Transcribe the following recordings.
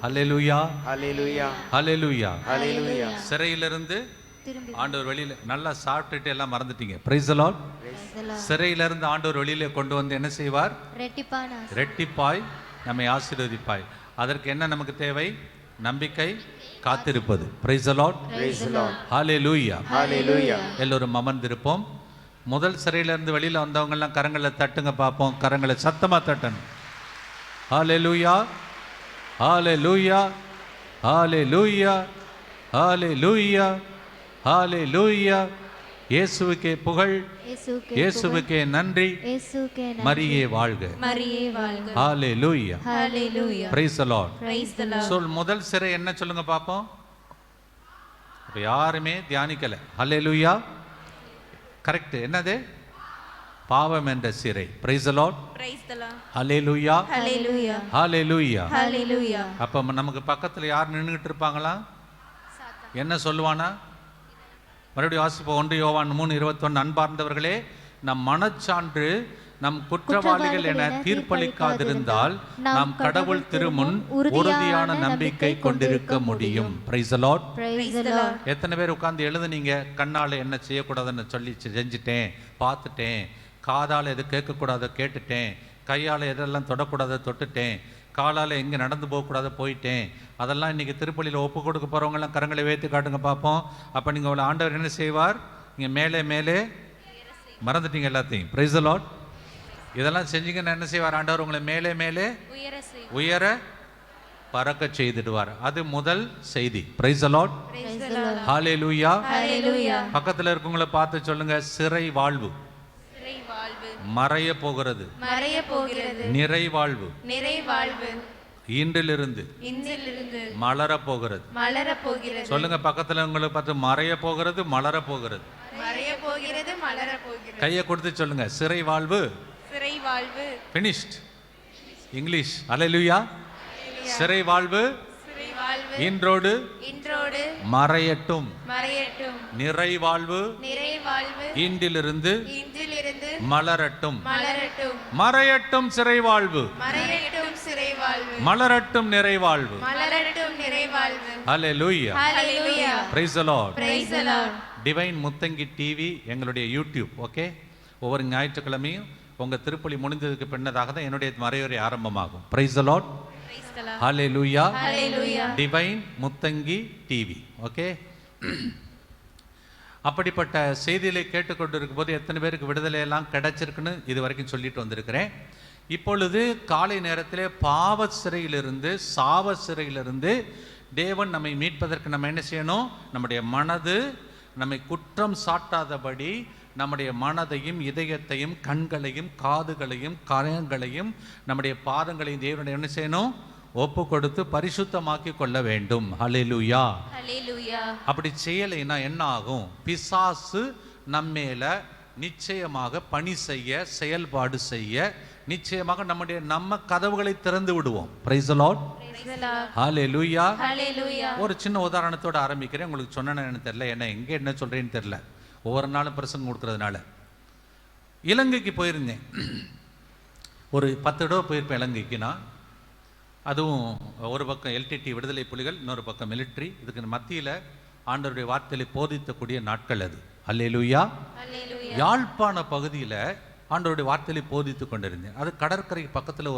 ஹல்லேலூயா, ஹல்லேலூயா, ஹல்லேலூயா. ஹல்லேலூயா. சிறையிலிருந்து ஆண்டவர் வெளியில நல்லா சாப்பிட்டுட்டு எல்லாம் மறந்துட்டீங்க. Price the Lord. சிறையிலிருந்து ஆண்டவர் வெளியில கொண்டு வந்து என்ன செய்வார்? ரெட்டிப்பாய் நம்மை ஆசீர்வதிப்பாய். அதற்கு என்ன நமக்கு தேவை? நம்பிக்கை, காத்திருப்பது. Praise the Lord, praise the Lord. Hallelujah, hallelujah. எல்லோரும் அமர்ந்திருப்போம். முதல் சிறையிலிருந்து வெளியில வந்தவங்க எல்லாம் கரங்களை தட்டுங்க பார்ப்போம். கரங்களை சத்தமா தட்டணும். ஹல்லேலூயா, ஹல்லேலூயா, ஹல்லேலூயா, ஹல்லேலூயா, ஹல்லேலூயா. இயேசுவுக்கே புகழ், இயேசுவுக்கே நன்றி, மரியே வாழ்க, ஹல்லேலூயா, பிரைஸ் தி லார்ட். சொல் முதல் சிறை என்ன சொல்லுங்க பாப்போம். அப்ப யாருமே தியானிக்கல. ஹல்லேலூயா, கரெக்ட். என்னது? பாவம் என்ற சிறை. பிரைஸ் தி லார்ட், ஹல்லேலூயா, ஹல்லேலூயா. அப்ப நமக்கு பக்கத்துல யார் நின்னுகிட்டு இருப்பாங்களா? என்ன சொல்லுவானா? மறுபடியும் வாசிப்போம். 1 யோவான் 3:21. அன்பார்ந்தவர்களே, நம் மனச்சான்று நம் குற்றவாளிகள் என தீர்ப்பளிக்காதிருந்தால் நாம் கடவுள் திருமுன் உறுதியான நம்பிக்கை கொண்டிருக்க முடியும். Price the Lord. எத்தனை பேர் உட்கார்ந்து எழுதுனீங்க? கண்ணால என்ன செய்யக்கூடாதுன்னு சொல்லி செஞ்சுட்டேன், பார்த்துட்டேன். காதால் எது கேட்கக்கூடாத கேட்டுட்டேன். கையால் எதெல்லாம் தொடக்கூடாத தொட்டுட்டேன். காலால் எங்கே நடந்து போகக்கூடாத போயிட்டேன். அதெல்லாம் இன்றைக்கி திருப்பலியில் ஒப்பு கொடுக்க போகிறவங்கெல்லாம் கரங்களை வைத்து காட்டுங்க பார்ப்போம். அப்போ நீங்கள் உங்களை ஆண்டவர் என்ன செய்வார்? நீங்கள் மேலே மேலே மறந்துட்டீங்க எல்லாத்தையும். Price the Lord. இதெல்லாம் செஞ்சீங்கன்னா என்ன செய்வார்? ஆண்டவர் உங்களை மேலே மேலே உயர பறக்க செய்திடுவார். அது முதல் செய்தி. பிரைஸ் தி லார்ட், ஹல்லேலூயா. பக்கத்தில் இருக்கவங்களை பார்த்து சொல்லுங்க, சிறை வாழ்வு மறைய போகிறது, நிறைவாழ்வு இன்றிலிருந்து மலர போகிறது. சொல்லுங்க பக்கத்துல உங்களை பார்த்து, மறைய போகிறது, மலர போகிறது. கையை கொடுத்து சொல்லுங்க, சிறை வாழ்வு finished. இங்கிலீஷ். ஹல்லேலூயா. சிறை வாழ்வு இன்றோடு மறையட்டும், நிறைவாழ்வு இன்றிலிருந்து மலரட்டும். மறையட்டும் சிறை வாழ்வு, மலரட்டும் நிறைவாழ்வு. Hallelujah, praise the Lord. Divine Muthangi TV எங்களுடைய யூடியூப். ஓகே, ஒவ்வொரு ஞாயிற்றுக்கிழமையும் உங்க திருப்பலி முடிந்ததுக்கு பின்னதாக தான் என்னுடைய மறையுரை ஆரம்பமாகும். Praise the Lord, hallelujah. Divine Muthangi TV. Okay, அப்படிப்பட்ட செய்திகளை கேட்டுக்கொண்டிருக்கும் போது எத்தனை பேருக்கு விடுதலை எல்லாம் கிடைச்சிருக்குன்னு இது வரைக்கும் சொல்லிட்டு வந்திருக்கிறேன். இப்பொழுது காலை நேரத்திலே பாவ சிறையிலிருந்து, சாவ சிறையிலிருந்து தேவன் நம்மை மீட்பதற்கு நம்ம என்ன செய்யணும்? நம்முடைய மனது நம்மை குற்றம் சாட்டாதபடி நம்முடைய மனதையும் இதயத்தையும் கண்களையும் காதுகளையும் கரங்களையும் நம்முடைய பாதங்களையும் தேவனுடைய என்ன செய்யணும்? ஒப்பு கொடுத்து பரிசுத்தமாக்கி கொள்ள வேண்டும். ஹல்லேலூயா. அப்படி செய்யலைன்னா என்ன ஆகும்? பிசாசு நம்மேல நிச்சயமாக பணி செய்ய, செயல்பாடு செய்ய, நிச்சயமாக நம்ம கதவுகளை திறந்து விடுவோம். பிரைஸ் தி லார்ட், ஹல்லேலூயா. ஒரு சின்ன உதாரணத்தோட ஆரம்பிக்கிறேன். உங்களுக்கு சொன்னேன்னு தெரியல, என்ன சொல்றேன்னு தெரியல. ஒவ்வொரு நாளும் பிரசங்கம் கொடுக்கறதுனால. இலங்கைக்கு போயிருந்தேன். ஒரு 10 தடவை போயிருப்பேன் இலங்கைக்குனா. அதுவும் ஒரு பக்கம் எல்டிடி விடுதலை புலிகள், இன்னொரு பக்கம் மிலிட்ரி. இதுக்கு மத்தியில் ஆண்டவருடைய வார்த்தையை போதித்தக்கூடிய நாட்கள் அது. ஹல்லேலூயா. யாழ்ப்பாண பகுதியில் ஆண்டவருடைய வார்த்தையை போதித்து கொண்டிருந்தேன். அது கடற்கரை பக்கத்தில்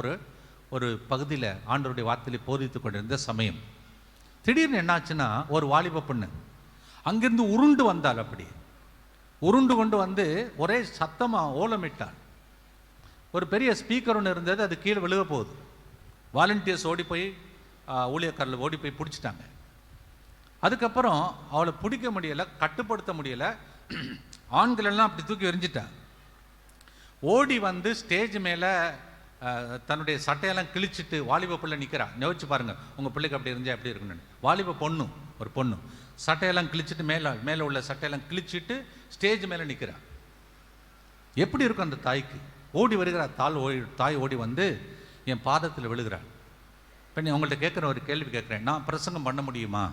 ஒரு பகுதியில் ஆண்டவருடைய வார்த்தையை போதித்து கொண்டிருந்த சமயம் திடீர்னு என்னாச்சுன்னா, ஒரு வாலிப பொண்ணு அங்கிருந்து உருண்டு வந்தாள். அப்படி உருண்டு கொண்டு வந்து ஒரே சத்தமாக ஓலமிட்டாள். ஒரு பெரிய ஸ்பீக்கர் ஒன்று இருந்தது, அது கீழே விழுக போகுது. வாலண்டியர்ஸ் ஓடி போய், ஊழியக்காரர்கள் ஓடி போய் பிடிச்சிட்டாங்க. அதுக்கப்புறம் அவளை பிடிக்க முடியலை, கட்டுப்படுத்த முடியலை. ஆண்கள் எல்லாம் அப்படி தூக்கி எறிஞ்சிட்டான். ஓடி வந்து ஸ்டேஜ் மேலே தன்னுடைய சட்டையெல்லாம் கிழிச்சிட்டு வாலிப பிள்ளை நிற்கிறான். யோசிச்சு பாருங்க, உங்கள் பிள்ளைக்கு அப்படி இருந்தால் எப்படி இருக்குன்னு. வாலிப ஒரு பொண்ணு சட்டையெல்லாம் கிழிச்சிட்டு, மேலே உள்ள சட்டையெல்லாம் கிழிச்சிட்டு ஸ்டேஜ் மேலே நிற்கிறான். எப்படி இருக்கும் அந்த தாய்க்கு? ஓடி வருகிறார். தாய் ஓடி வந்து என் பாதத்தில் விழுகிறாள். இப்போ நீ உங்கள்கிட்ட கேட்குற ஒரு கேள்வி கேட்குறேன். நான் பிரசங்கம் பண்ண முடியுமா?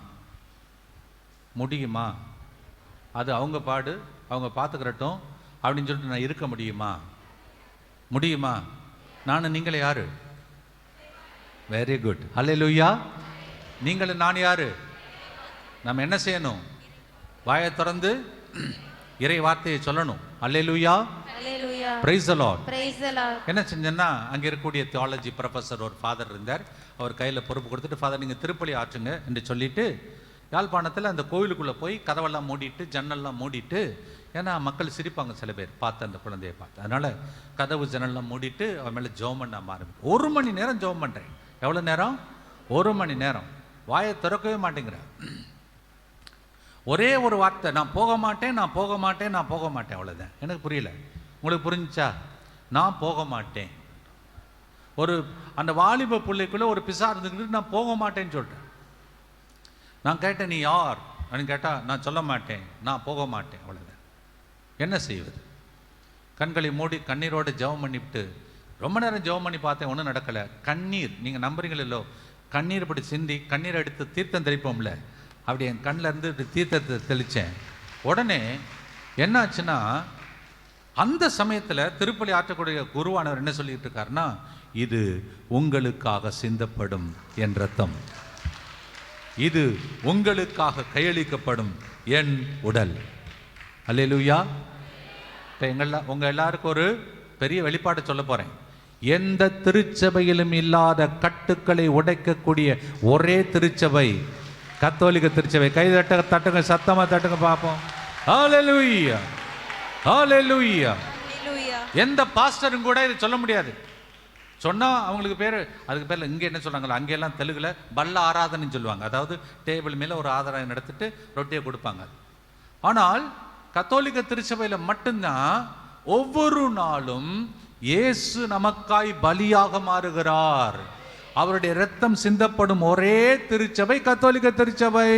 அது அவங்க பாடு, அவங்க பார்த்துக்கிறட்டும் அப்படின்னு சொல்லிட்டு நான் இருக்க முடியுமா? நான் நீங்களே யாரு? Very good. ஹல்லேலூயா. நீங்கள் நான் யாரு? நம்ம என்ன செய்யணும்? வாயை திறந்து இறை வார்த்தையை சொல்லணும். அல்லேலூயா, பிரைஸ் தி லார்ட். என்ன செஞ்சேன்னா, அங்கே இருக்கக்கூடிய தியாலஜி ப்ரொஃபஸர் ஒரு ஃபாதர் இருந்தார். அவர் கையில் பொறுப்பு கொடுத்துட்டு, ஃபாதர் நீங்கள் திருப்பலி ஆற்றுங்க என்று சொல்லிட்டு, யாழ்ப்பாணத்தில் அந்த கோவிலுக்குள்ளே போய் கதவெல்லாம் மூடிட்டு ஜன்னல்லாம் மூடிட்டு, ஏன்னா மக்கள் சிரிப்பாங்க சில பேர் பார்த்து அந்த குழந்தையை பார்த்து, அதனால் கதவு ஜன்னல்லாம் மூடிட்டு அவன் மேலே ஜெபம் பண்ண ஆரம்பிக்கும். 1 மணி நேரம் ஜெபம் பண்ணுறேன். எவ்வளோ நேரம்? 1 மணி நேரம். வாயை திறக்கவே மாட்டேங்கிறேன். ஒரே ஒரு வார்த்தை, நான் போக மாட்டேன், நான் போக மாட்டேன், நான் போக மாட்டேன், அவ்வளோதான். எனக்கு புரியல. உங்களுக்கு புரிஞ்சுச்சா? நான் போக மாட்டேன். ஒரு அந்த வாலிப பிள்ளைக்குள்ளே ஒரு பிசா இருந்துக்கிட்டு நான் போக மாட்டேன்னு சொல்லிட்டேன். நான் கேட்டேன், நீ யார் அப்படின்னு கேட்டால், நான் சொல்ல மாட்டேன், நான் போக மாட்டேன், அவ்வளோதான். என்ன செய்வது? கண்களை மூடி கண்ணீரோடு ஜெபம் பண்ணிவிட்டு ரொம்ப நேரம் ஜெபம் பண்ணி பார்த்தேன், ஒன்றும் நடக்கலை. கண்ணீர், நீங்கள் நம்புறீங்களோ, கண்ணீர் இப்படி சிந்தி கண்ணீர் எடுத்து தீர்த்தம் தெளிப்போம்ல, அப்படி என் கண்ணில் இருந்து இப்படி தீர்த்தத்தை தெளித்தேன். உடனே என்னாச்சுன்னா, அந்த சமயத்தில் திருப்பலி ஆற்றக்கூடிய குருவானவர் என்ன சொல்லிட்டு இருக்காருன்னா, இது உங்களுக்காக சிந்தப்படும் என் ரத்தம், இது உங்களுக்காக கையளிக்கப்படும் என் உடல். அல்லேலூயா. இப்போ உங்கள் எல்லாருக்கும் ஒரு பெரிய வெளிப்பாடு சொல்ல போகிறேன். எந்த திருச்சபையிலும் இல்லாத கட்டுக்களை உடைக்கக்கூடிய ஒரே திருச்சபை கத்தோலிக்க திருச்சபை. கை தட்டுங்க, சத்தமாக தட்டுங்க பார்ப்போம். ஹல்லேலூயா, ஹல்லேலூயா. எந்த பாஸ்டரும் கூட இது சொல்ல முடியாது. சொன்னால் அவங்களுக்கு பேர், அதுக்கு பேரில் இங்கே என்ன சொல்கிறாங்களோ, அங்கெல்லாம் தெலுங்குல பல்ல ஆராதனைன்னு சொல்லுவாங்க. அதாவது டேபிள் மேலே ஒரு ஆதாரம் நடத்திட்டு ரொட்டியை கொடுப்பாங்க. ஆனால் கத்தோலிக்க திருச்சபையில் மட்டும்தான் ஒவ்வொரு நாளும் இயேசு நமக்காய் பலியாக மாறுகிறார். அவருடைய இரத்தம் சிந்தப்படும் ஒரே திருச்சபை கத்தோலிக்க திருச்சபை.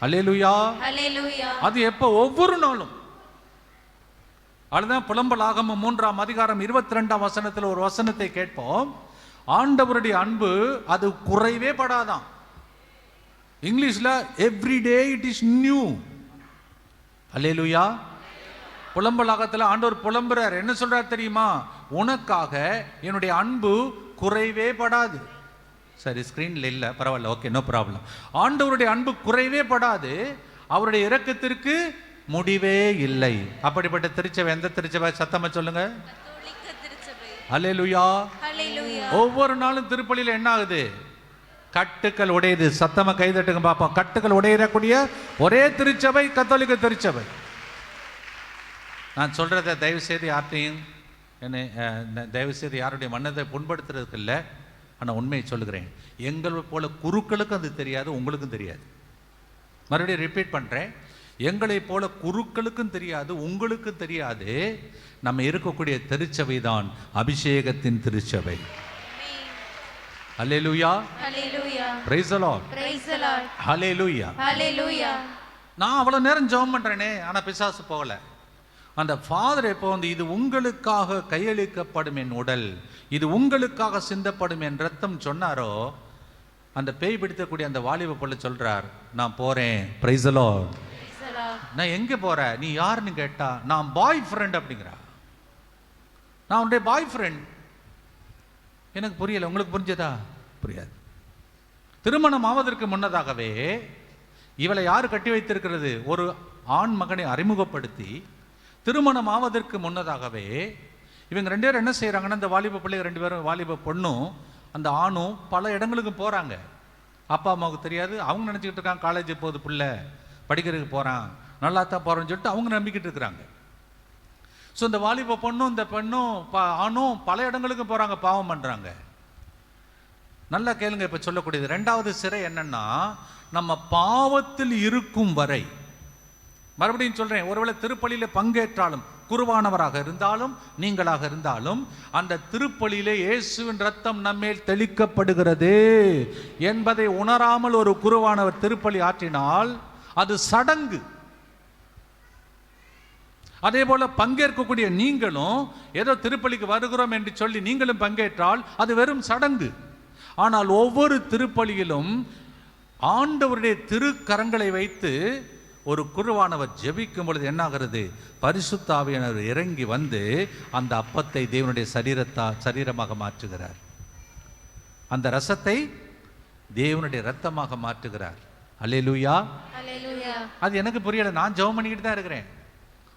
அல்லேலூயா. அது எப்போ? ஒவ்வொரு நாளும். அதுதான் புலம்பல் ஆகமம் 3ஆம் அதிகாரம் 22ஆம் வசனத்தில் ஒரு வசனத்தை கேட்போம். ஆண்டவருடைய அன்பு அது குறைவே படாதான். இங்கிலீஷ்ல every day it is new. Alleluia. புலம்பலாகத்தில் ஆண்டவர் புலம்புறார். என்ன சொல்றார் தெரியுமா? உனக்காக என்னுடைய அன்பு குறைவே படாது. சரி, ஸ்கிரீன்ல இல்லை, பரவாயில்ல, ஓகே, நோ ப்ராப்ளம். ஆண்டவருடைய அன்பு குறைவே படாது, அவருடைய இரக்கத்திற்கு முடிவே இல்லை. அப்படிப்பட்ட திருச்சபை எந்த திருச்சபை? சத்தமா சொல்லுங்க. அல்லேலூயா. ஒவ்வொரு நாளும் திருப்பலியில் என்ன ஆகுது? கட்டுக்கள் உடையுது. சத்தமா கைதட்டுங்க பார்ப்போம். கட்டுக்கள் உடையக்கூடிய ஒரே திருச்சபை கத்தோலிக்க திருச்சபை. நான் சொல்றத தயவு செய்து யார்ட்டையும் தயவு செய்து யாருடைய மனதை புண்படுத்துறதுக்கு இல்லை. ஆனால் உண்மையை சொல்லுகிறேன், எங்களை போல குருக்களுக்கும் அது தெரியாது, உங்களுக்கும் தெரியாது. மறுபடியும் ரிப்பீட் பண்ணுறேன், எங்களை போல குருக்களுக்கும் தெரியாது, உங்களுக்கும் தெரியாது. நம்ம இருக்கக்கூடிய திருச்சபை தான் அபிஷேகத்தின் திருச்சபை. அல்லேலூயா, பிரைஸ் தி லார்ட், ஹல்லேலூயா, ஹல்லேலூயா. நான் அவ்வளவு நேரம் ஜெபம் பண்றேனே, ஆனா பிசாசு போகல. அந்த ஃபாதர் எப்போ வந்து இது உங்களுக்காக கையளிக்கப்படும் என் உடல், இது உங்களுக்காக சிந்தப்படும் என் ரத்தம் சொன்னாரோ, அந்த பேய் பிடித்தக்கூடிய அந்த வாலிப பிள்ளை சொல்றார், நான் போறேன். Price the Lord. நான் எங்க போற? நீ யாருன்னு கேட்டா, நான் பாய் ஃப்ரெண்ட் அப்படிங்கிறா. நான் உன்னுடைய பாய் ஃப்ரெண்ட். எனக்கு புரியல. உங்களுக்கு புரிஞ்சதா? புரியாது. திருமணம் ஆவதற்கு முன்னதாகவே இவளை யார் கட்டி வைத்திருக்கிறது? ஒரு ஆண் மகனை அறிமுகப்படுத்தி திருமணம் ஆவதற்கு முன்னதாகவே இவங்க 2 பேரும் என்ன செய்யறாங்கன்னா, அந்த வாலிப பிள்ளைங்க 2 பேரும், வாலிப பொண்ணும் அந்த ஆணும் பல இடங்களுக்கு போறாங்க. அப்பா அம்மாவுக்கு தெரியாது. அவங்க நினைச்சுக்கிட்டு இருக்காங்க காலேஜ் போகுது பிள்ளை, படிக்கிறதுக்கு போறான், நல்லா தான் போறேன்னு சொல்லிட்டு அவங்க நம்பிக்கிட்டு இருக்கிறாங்க. ஸோ இந்த வாலிப பொண்ணும் இந்த பெண்ணும் ஆணும் பல இடங்களுக்கு போறாங்க, பாவம் பண்றாங்க. நல்லா கேளுங்க. இப்ப சொல்லக்கூடியது 2வது சிறை என்னன்னா, நம்ம பாவத்தில் இருக்கும் வரை. மறுபடியும் சொல்றேன், ஒருவேளை திருப்பலியில பங்கேற்றாலும், குருவானவராக இருந்தாலும் நீங்களாக இருந்தாலும், அந்த திருப்பலியிலே இயேசுவின் ரத்தம் நம்மேல் தெளிக்கப்படுகிறது என்பதை உணராமல் ஒரு குருவானவர் திருப்பலி ஆற்றினால் அது சடங்கு. அதே போல பங்கேற்கக்கூடிய நீங்களும் ஏதோ திருப்பலிக்கு வருகிறோம் என்று சொல்லி நீங்களும் பங்கேற்றால் அது வெறும் சடங்கு. ஆனால் ஒவ்வொரு திருப்பலியிலும் ஆண்டவருடைய திருக்கரங்களை வைத்து ஒரு குருவானவர் ஜெபிக்கும் பொழுது என்னாகிறது? பரிசுத்த ஆவியானவர் இறங்கி வந்து அந்த அப்பத்தை தேவனுடைய சரீரமாக மாற்றுகிறார். அந்த ரசத்தை தேவனுடைய இரத்தமாக மாற்றுகிறார். அல்லேலூயா. அது எனக்கு புரியலை. நான் ஜெபம் பண்ணிக்கிட்டு தான் இருக்கிறேன்.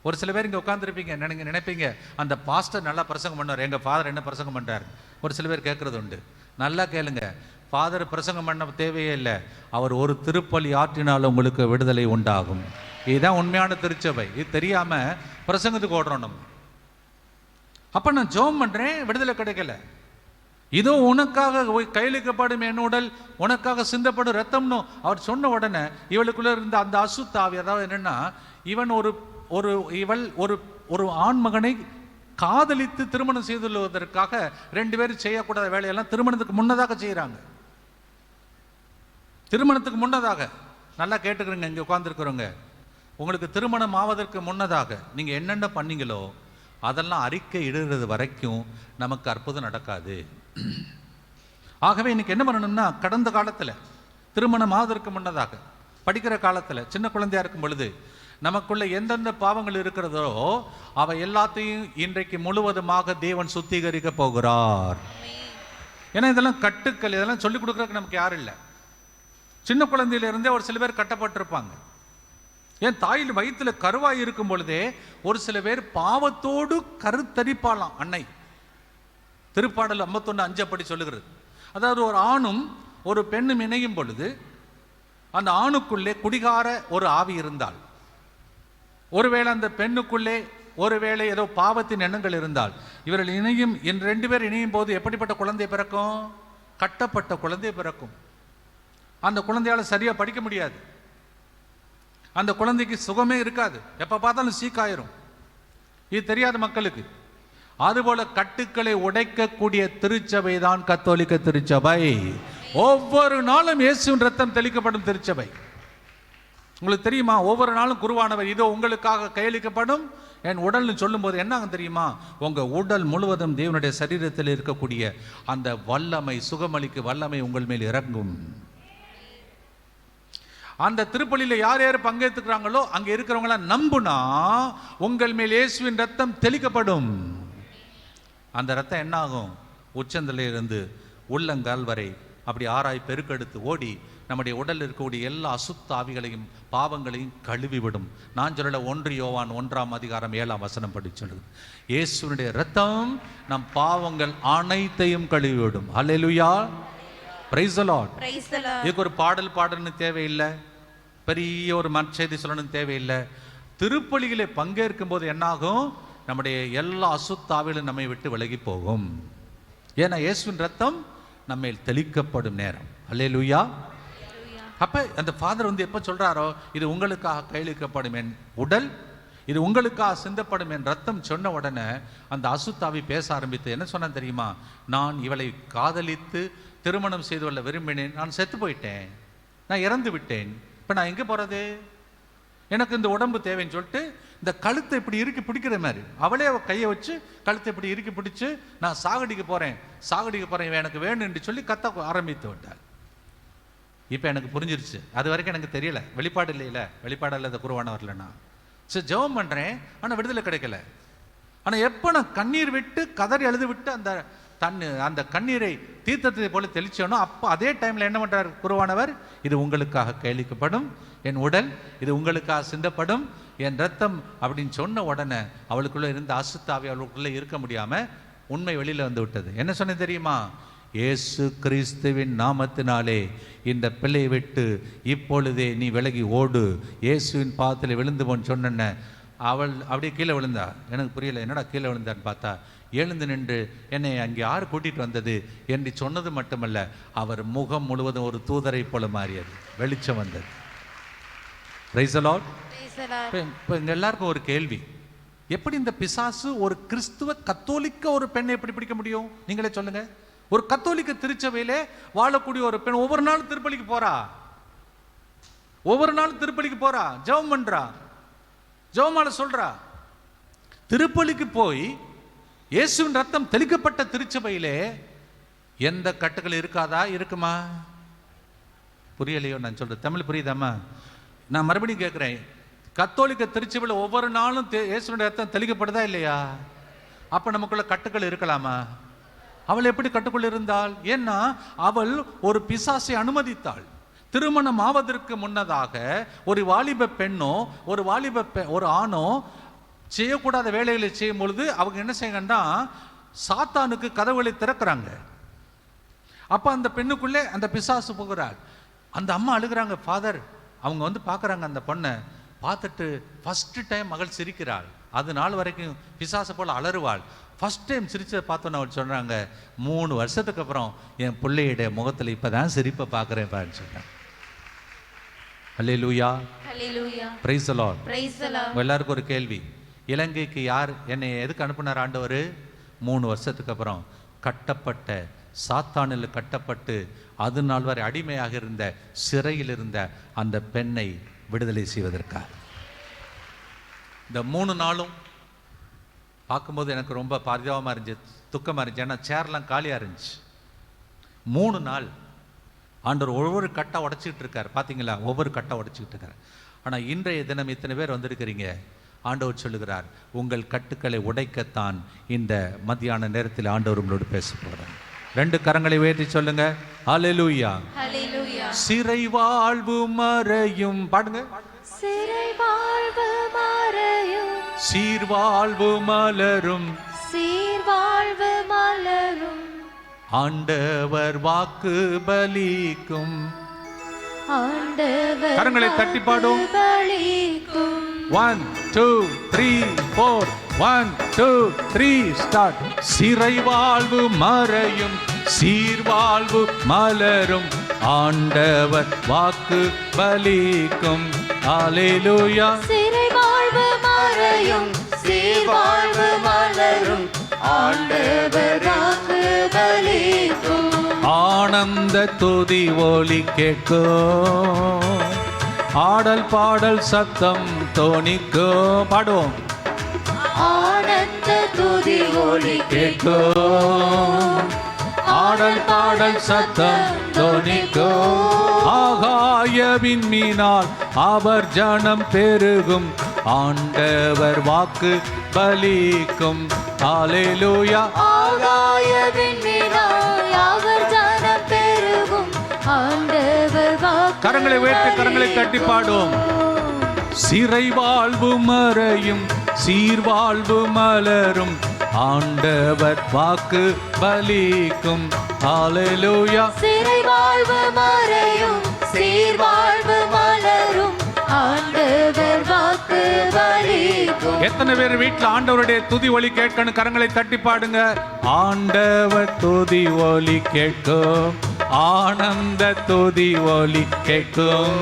ஒரு சில பேர் இங்கே உட்காந்துருப்பீங்க, நினைப்பீங்க அந்த பாஸ்டர் நல்லா பிரசங்கம் பண்ணுவார், எங்கள் ஃபாதர் என்ன பிரசங்கம் பண்ணுறாரு. ஒரு சில பேர் கேட்குறது உண்டு. நல்லா கேளுங்க, ஃபாதர் பிரசங்கம் பண்ண தேவையே இல்லை. அவர் ஒரு திருப்பலி ஆற்றினால் உங்களுக்கு விடுதலை உண்டாகும். இதுதான் உண்மையான திருச்சபை. இது தெரியாமல் பிரசங்கத்துக்கு ஓடுறோம் நம்ம. அப்போ நான் ஜெபம் பண்ணுறேன், விடுதலை கிடைக்கல. இதோ உனக்காக கையளிக்கப்படும் என் உடல், உனக்காக சிந்தப்படும் ரத்தம்னு அவர் சொன்ன உடனே இவளுக்குள்ள இருந்த அந்த அசுத்தாவி, அதாவது என்னன்னா, இவள் ஒரு ஆண்மகனை காதலித்து திருமணம் செய்துள்ளதற்காக 2 பேரும் செய்யக்கூடாத வேலையெல்லாம் திருமணத்துக்கு முன்னதாக செய்கிறாங்க. திருமணத்துக்கு முன்னதாக, நல்லா கேட்டுக்கிறீங்க இங்கே உட்கார்ந்துருக்கிறவங்க, உங்களுக்கு திருமணம் ஆவதற்கு முன்னதாக நீங்கள் என்னென்ன பண்ணீங்களோ அதெல்லாம் அறிக்கை இடுறது வரைக்கும் நமக்கு அற்புதம் நடக்காது. ஆகவே இன்னைக்கு என்ன பண்ணணும்னா, கடந்த காலத்தில் திருமணம் ஆவதற்கு முன்னதாக, படிக்கிற காலத்தில், சின்ன குழந்தையா இருக்கும் பொழுது நமக்குள்ள எந்தெந்த பாவங்கள் இருக்கிறதோ அவை எல்லாத்தையும் இன்றைக்கு முழுவதுமாக தேவன் சுத்திகரிக்க போகிறார். ஏன்னா இதெல்லாம் கட்டுக்கள், இதெல்லாம் சொல்லிக் கொடுக்கறதுக்கு நமக்கு யாரும் இல்லை. சின்ன குழந்தையிலிருந்தே ஒரு சில பேர் கட்டப்பட்டிருப்பாங்க. ஏன் தாயில் வயிற்றுல கருவாய் இருக்கும் பொழுதே ஒரு சில பேர் பாவத்தோடு கருத்தரிப்பாளாம் அன்னை. திருப்பாடல் 51:5 அப்படி சொல்லுகிறது. அதாவது ஒரு ஆணும் ஒரு பெண்ணும் இணையும் பொழுது அந்த ஆணுக்குள்ளே குடிகார ஒரு ஆவி இருந்தால், ஒருவேளை அந்த பெண்ணுக்குள்ளே ஒருவேளை ஏதோ பாவத்தின் எண்ணங்கள் இருந்தால், இவர்கள் இணையும் 2 பேர் இணையும் போது எப்படிப்பட்ட குழந்தை பிறக்கும்? கட்டப்பட்ட குழந்தை பிறக்கும். அந்த குழந்தையால் சரியா படிக்க முடியாது. அந்த குழந்தைக்கு சுகமே இருக்காது, எப்ப பார்த்தாலும் சீக்காயிரும். இது தெரியாத மக்களுக்கு. அதுபோல கட்டுக்களை உடைக்கக்கூடிய திருச்சபை தான் கத்தோலிக்க திருச்சபை. ஒவ்வொரு நாளும் இயேசுவின் ரத்தம் தெளிக்கப்படும் திருச்சபை. உங்களுக்கு தெரியுமா, ஒவ்வொரு நாளும் குருவானவர் இதோ உங்களுக்காக கையளிக்கப்படும் என் உடல்னு சொல்லும் போது என்ன தெரியுமா, உங்க உடல் முழுவதும் தேவனுடைய சரீரத்தில் இருக்கக்கூடிய அந்த வல்லமை, சுகமளிக்கு வல்லமை உங்கள் மேல் இறங்கும். அந்த திருப்பலியில் யார் யார் பங்கேற்றுக்கிறாங்களோ அங்கே இருக்கிறவங்கள நம்புனா உங்கள் மேல் இயேசுவின் ரத்தம் தெளிக்கப்படும். அந்த ரத்தம் என்ன ஆகும்? உச்சந்தலையிலிருந்து உள்ளங்கால் வரை அப்படி ஆராய் பெருக்கெடுத்து ஓடி நம்முடைய உடலில் இருக்கக்கூடிய எல்லா அசுத்த ஆவிகளையும் பாவங்களையும் கழுவிவிடும். நான் சொல்லல, 1 யோவான் 1:7 படி சொல்லுது, இயேசுவினுடைய ரத்தம் நம் பாவங்கள் அனைத்தையும் கழுவிவிடும். அல்லேலூயா, பிரைஸ் தி லார்ட். இதுக்கு ஒரு பாடல்னு தேவையில்லை, பெரிய ஒரு மற்செய்தி சொல்லணும்னு தேவையில்லை. திருப்பலிகளை பங்கேற்கும் போது என்னாகும்? நம்முடைய எல்லா அசுத்தாவிலும் நம்மை விட்டு விலகி போகும். ஏன்னா இயேசுவின் ரத்தம் நம்ம தெளிக்கப்படும் நேரம். அல்லேலூயா. அப்ப அந்த ஃபாதர் எப்ப சொல்றாரோ, இது உங்களுக்காக கையளிக்கப்படும் என் உடல், இது உங்களுக்காக சிந்தப்படும் என் ரத்தம் சொன்ன உடனே அந்த அசுத்தாவி பேச ஆரம்பித்து என்ன சொன்ன தெரியுமா? நான் இவளை காதலித்து திருமணம் செய்து கொள்ள விரும்பினேன், நான் செத்து போயிட்டேன், நான் இறந்து விட்டேன், இப்போ நான் எங்கே போகிறது? எனக்கு இந்த உடம்பு தேவைன்னு சொல்லிட்டு இந்த கழுத்தை இப்படி இறுக்கி பிடிக்கிற மாதிரி அவளே கையை வச்சு கழுத்தை இப்படி இறுக்கி பிடிச்சு, நான் சாகடிக்க போகிறேன் எனக்கு வேணும்னு சொல்லி கத்த ஆரம்பித்து விட்டாள். இப்போ எனக்கு புரிஞ்சிருச்சு. அது வரைக்கும் எனக்கு தெரியல, வெளிப்பாடு இல்லாத குருவானவர்லண்ணா. சரி, ஜெபம் பண்ணுறேன், ஆனால் விடுதலை கிடைக்கல. ஆனால் எப்போ நான் கண்ணீர் விட்டு கதறி அழுது விட்டு அந்த கண்ணீரை தீர்த்தத்தை போல தெளிச்சோனோ, அப்போ அதே டைமில் என்ன பண்ணுறார் குருவானவர்? இது உங்களுக்காக கையளிக்கப்படும் என் உடல், இது உங்களுக்காக சிந்தப்படும் என் ரத்தம் அப்படின்னு சொன்ன உடனே அவளுக்குள்ளே இருந்த அசுத்தாவி அவளுக்குள்ளே இருக்க முடியாமல் உண்மை வெளியில் வந்து விட்டது. என்ன சொன்ன தெரியுமா? இயேசு கிறிஸ்துவின் நாமத்தினாலே இந்த பிள்ளையை விட்டு இப்பொழுதே நீ விலகி ஓடு, இயேசுவின் பாதத்தில் விழுந்து போன்னு சொன்ன அவள் அப்படியே கீழே விழுந்தா. எனக்கு புரியல, என்னடா கீழே விழுந்தான்னு பார்த்தா, எழுந்து நின்று என்னை அங்கே யார் கூட்டிகிட்டு வந்தது என்று சொன்னது மட்டுமல்ல, அவர் முகம் முழுவதும் ஒரு தூதரை போல மாறியது, வெளிச்சம் வந்தது. Price the Lord. இப்போ இங்கே எல்லாருக்கும் ஒரு கேள்வி, எப்படி இந்த பிசாசு ஒரு கிறிஸ்துவ கத்தோலிக்க ஒரு பெண்ணை எப்படி பிடிக்க முடியும்? நீங்களே சொல்லுங்க. ஒரு கத்தோலிக்க திருச்சபையிலே வாழக்கூடிய ஒரு பெண் ஒவ்வொரு நாளும் திருப்பலிக்கு போறா, ஜெபம் பண்றா, ஜெபமால சொல்றா. திருப்பலிக்கு போய் இயேசுவின் ரத்தம் தெளிக்கப்பட்ட திருச்சபையிலே எந்த கட்டுகள் இருக்காதா? இருக்குமா? புரியலையோ நான் சொல்றேன்? தமிழ் புரியுதாமா? நான் மறுபடியும் கேட்கிறேன், கத்தோலிக்க திருச்சபையில் ஒவ்வொரு நாளும் இயேசுவின் ரத்தம் தெளிக்கப்படுதா இல்லையா? அப்ப நமக்குள்ள கட்டுக்கள் இருக்கலாமா? அவள் எப்படி கட்டுக்குள் இருந்தாள்? ஏன்னா அவள் ஒரு பிசாசை அனுமதித்தாள். திருமணம் ஆவதற்கு முன்னதாக ஒரு வாலிப பெண்ணோ ஒரு ஆணோ செய்யக்கூடாத வேலைகளை செய்யும் பொழுது அவங்க என்ன செய்யணும்னா சாத்தானுக்கு கதவுகளை திறக்கிறாங்க. அப்ப அந்த பெண்ணுக்குள்ளே அந்த பிசாசு போகிறாள். அந்த அம்மா அழுகிறாங்க. ஃபாதர் அவங்க வந்து பார்க்குறாங்க. அந்த பொண்ணை பார்த்துட்டு ஃபர்ஸ்ட் டைம் மகள் சிரிக்கிறாள். அது நாள் வரைக்கும் பிசாசு போல் அலறுவாள். ஃபர்ஸ்ட் டைம் சிரிச்சதை பார்த்தோன்னு அவள் சொல்கிறாங்க, 3 வருஷத்துக்கு அப்புறம் என் பிள்ளையுடைய முகத்தில் இப்போ தான் சிரிப்பை பார்க்குறேன் பாருன்னு சொன்னாங்க. அல்லேலூயா, பிரைஸ் தி லார்ட். எல்லாருக்கும் ஒரு கேள்வி, இலங்கைக்கு யார் என்னை எதுக்கு அனுப்புனார் ஆண்டவர்? 3 வருஷத்துக்கு அப்புறம் கட்டப்பட்ட சாத்தானில் கட்டப்பட்டு அது நாள் வரை அடிமையாக இருந்த சிறையில் இருந்த அந்த பெண்ணை விடுதலை செய்வதற்காக. இந்த 3 நாளும் பார்க்கும்போது எனக்கு ரொம்ப பரிதாபமாக இருந்துச்சு, துக்கமாக இருந்துச்சு. ஏன்னா சேர்லாம் காலியாக இருந்துச்சு. 3 நாள் ஆண்டவர் ஒவ்வொரு கட்டை உடைச்சிக்கிட்டு இருக்கார். பார்த்தீங்களா, ஒவ்வொரு கட்டை உடைச்சிக்கிட்டு இருக்கார். ஆனால் இன்றைய தினம் இத்தனை பேர் வந்திருக்கிறீங்க. ஆண்டவர் சொல்லுகிறார், உங்கள் கட்டுக்களை உடைக்கத்தான் இந்த மத்தியான நேரத்தில் ஆண்டவர் உங்களோடு பேச போகிறார். 2 கரங்களை உயர்த்தி சொல்லுங்க, ஹல்லேலூயா. சிறை வாழ்வு மறையும். பாடுங்க. சிறை வாழ்வு மறையும், சீர்வாழ்வு மலரும், சீர்வாழ்வு மலரும், ஆண்டவர் வாக்கு பலிக்கும். ஆண்டவர் கரங்களை தட்டி பாடும். பலிக்கும். 1 2 3 4 1 2 3 ஸ்டார்ட். சிறை வாழ்வு மறையும், சீர்வாழ்வு மலரும், ஆண்டவர் வாக்கு பலிக்கும். அல்லேலூயா. சிறை வாழ்வு மறையும், சீர்வாழ்வு மலரும், ஆண்டவர் வாக்கு பலிக்கும். ஆனந்த துதி ஒலி கேட்கும், ஆடல் பாடல் சத்தம் தோணிக்கும். பாடுவோம். ஆனந்த துதி ஒலி கேட்கும், ஆடல் பாடல் சத்தம் தோணிக்கும். ஆகாயவின் மீனால் அவர் ஜனம் பெருகும், ஆண்டவர் வாக்கு பலிக்கும். அல்லேலூயா. ஆகாயவின் மீனால் அவர் ஜனம் பெருகும், ஆண்டவர் வாக்கு. கரங்களை உயர்த்தி கரங்களை தட்டி பாடும். சிறை வாழ்வு மறையும், சீர்வாழ்வு மலரும், ஆண்டவர் வாக்கு பலிக்கும். அல்லேலூயா. சிறை வாழ்வு மறையும், சீர்வாழ்வு மலரும், ஆண்டவர் வாக்கு பலிக்கும். எத்தனை பேர் வீட்டில் ஆண்டவருடைய துதி ஒலி கேட்கணும்? கரங்களை தட்டி பாடுங்க. ஆண்டவர் துதி ஒலி கேட்கும், ஆனந்த துதி ஒலி கேட்கும்,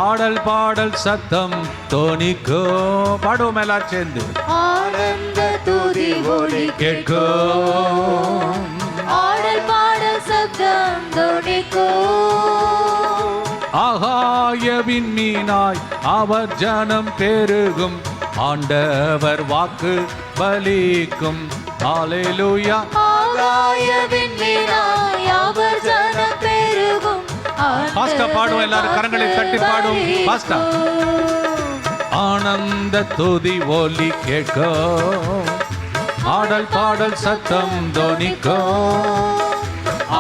ஆடல் பாடல் சத்தம் தோணிக்கும். பாடுவோம் எல்லாரும் சேர்ந்து. ஆனந்த துதி ஒலி கேட்கும், ஆடல் பாடல் சத்தம் தொனிக்கும். ஆகாயவின் மீனாய் அவர் ஜனம் பெருகும், ஆண்டவர் வாக்கு பலிக்கும். அல்லேலூயா. ஆகாயவின் மீனாய் அவர் ஜனம் பெருகும், பாஸ்டா பாடுவோம் எல்லாரும். கரங்களை தட்டி பாடும். பாஸ்டா. ஆனந்த துதி ஒலி கேட்கும், ஆடல் பாடல் சத்தம் தோணிக்கும்,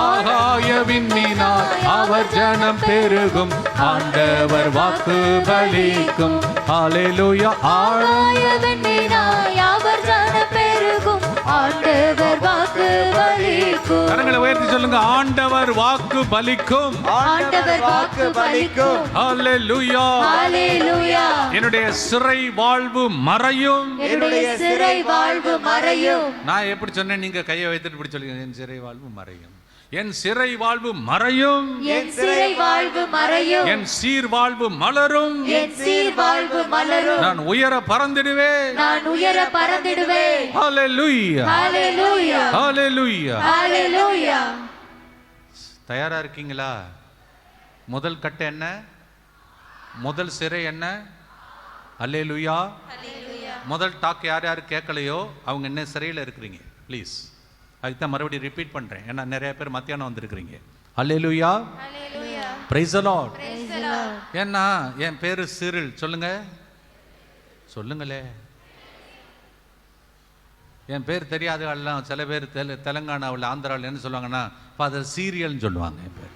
ஆகாயவின் மீனாய் அவர் ஜனம் பெருகும், ஆண்டவர் வாக்கு பலிக்கும். அல்லேலூயா. ஆகாயவின் மீனாய் அவர் ஜனம் பெருகும், ஆண்டவர் வாக்கு பலிக்கும். கரங்களை உயர்த்தி சொல்லுங்க, ஆண்டவர் வாக்கு பலிக்கும். ஆண்டவர் வாக்கு பலிக்கும். அல்லேலூயா. ஹல்லேலூயா. என்னுடைய சிறை வாழ்வு மறையும். என்னுடைய சிறை வாழ்வு மறையும். நான் எப்படி சொன்னேன்? நீங்க கையை வைத்துட்டு இப்படி சொல்லுங்க, என் சிறை வாழ்வு மறையும், என் சிறை வாழ்வு மறையும், என் சிறை வாழ்வு மறையும், என் சீர் வாழ்வு மலரும், என் சீர் வாழ்வு மலரும், நான் உயர பறந்திடுவேன். நான் உயர பறந்திடுவேன். ஹல்லேலூயா. ஹல்லேலூயா. ஹல்லேலூயா. ஹல்லேலூயா. தயாரா இருக்கீங்களா? முதல் கட்டு என்ன? முதல் சிறை என்ன? அல்லேலூயா. முதல் டாக் யார் யார் கேட்கலையோ அவங்க என்ன சிறையில் இருக்கிறீங்க ப்ளீஸ். அதுக்கு தான் மறுபடியும் ரிப்பீட் பண்ணுறேன், ஏன்னா நிறைய பேர் மத்தியானம் வந்திருக்கிறீங்க. அல்லேலூயா. Praise the Lord. ஏன்னா என் பேரு சிரில். சொல்லுங்க, சொல்லுங்களே. என் பேர் தெரியாத ஆள்லாம் சில பேர் தெலுங்கானாவில் ஆந்திராவில் என்ன சொல்லுவாங்கன்னா ஃபாதர் சீரியல்னு சொல்லுவாங்க என் பேர்.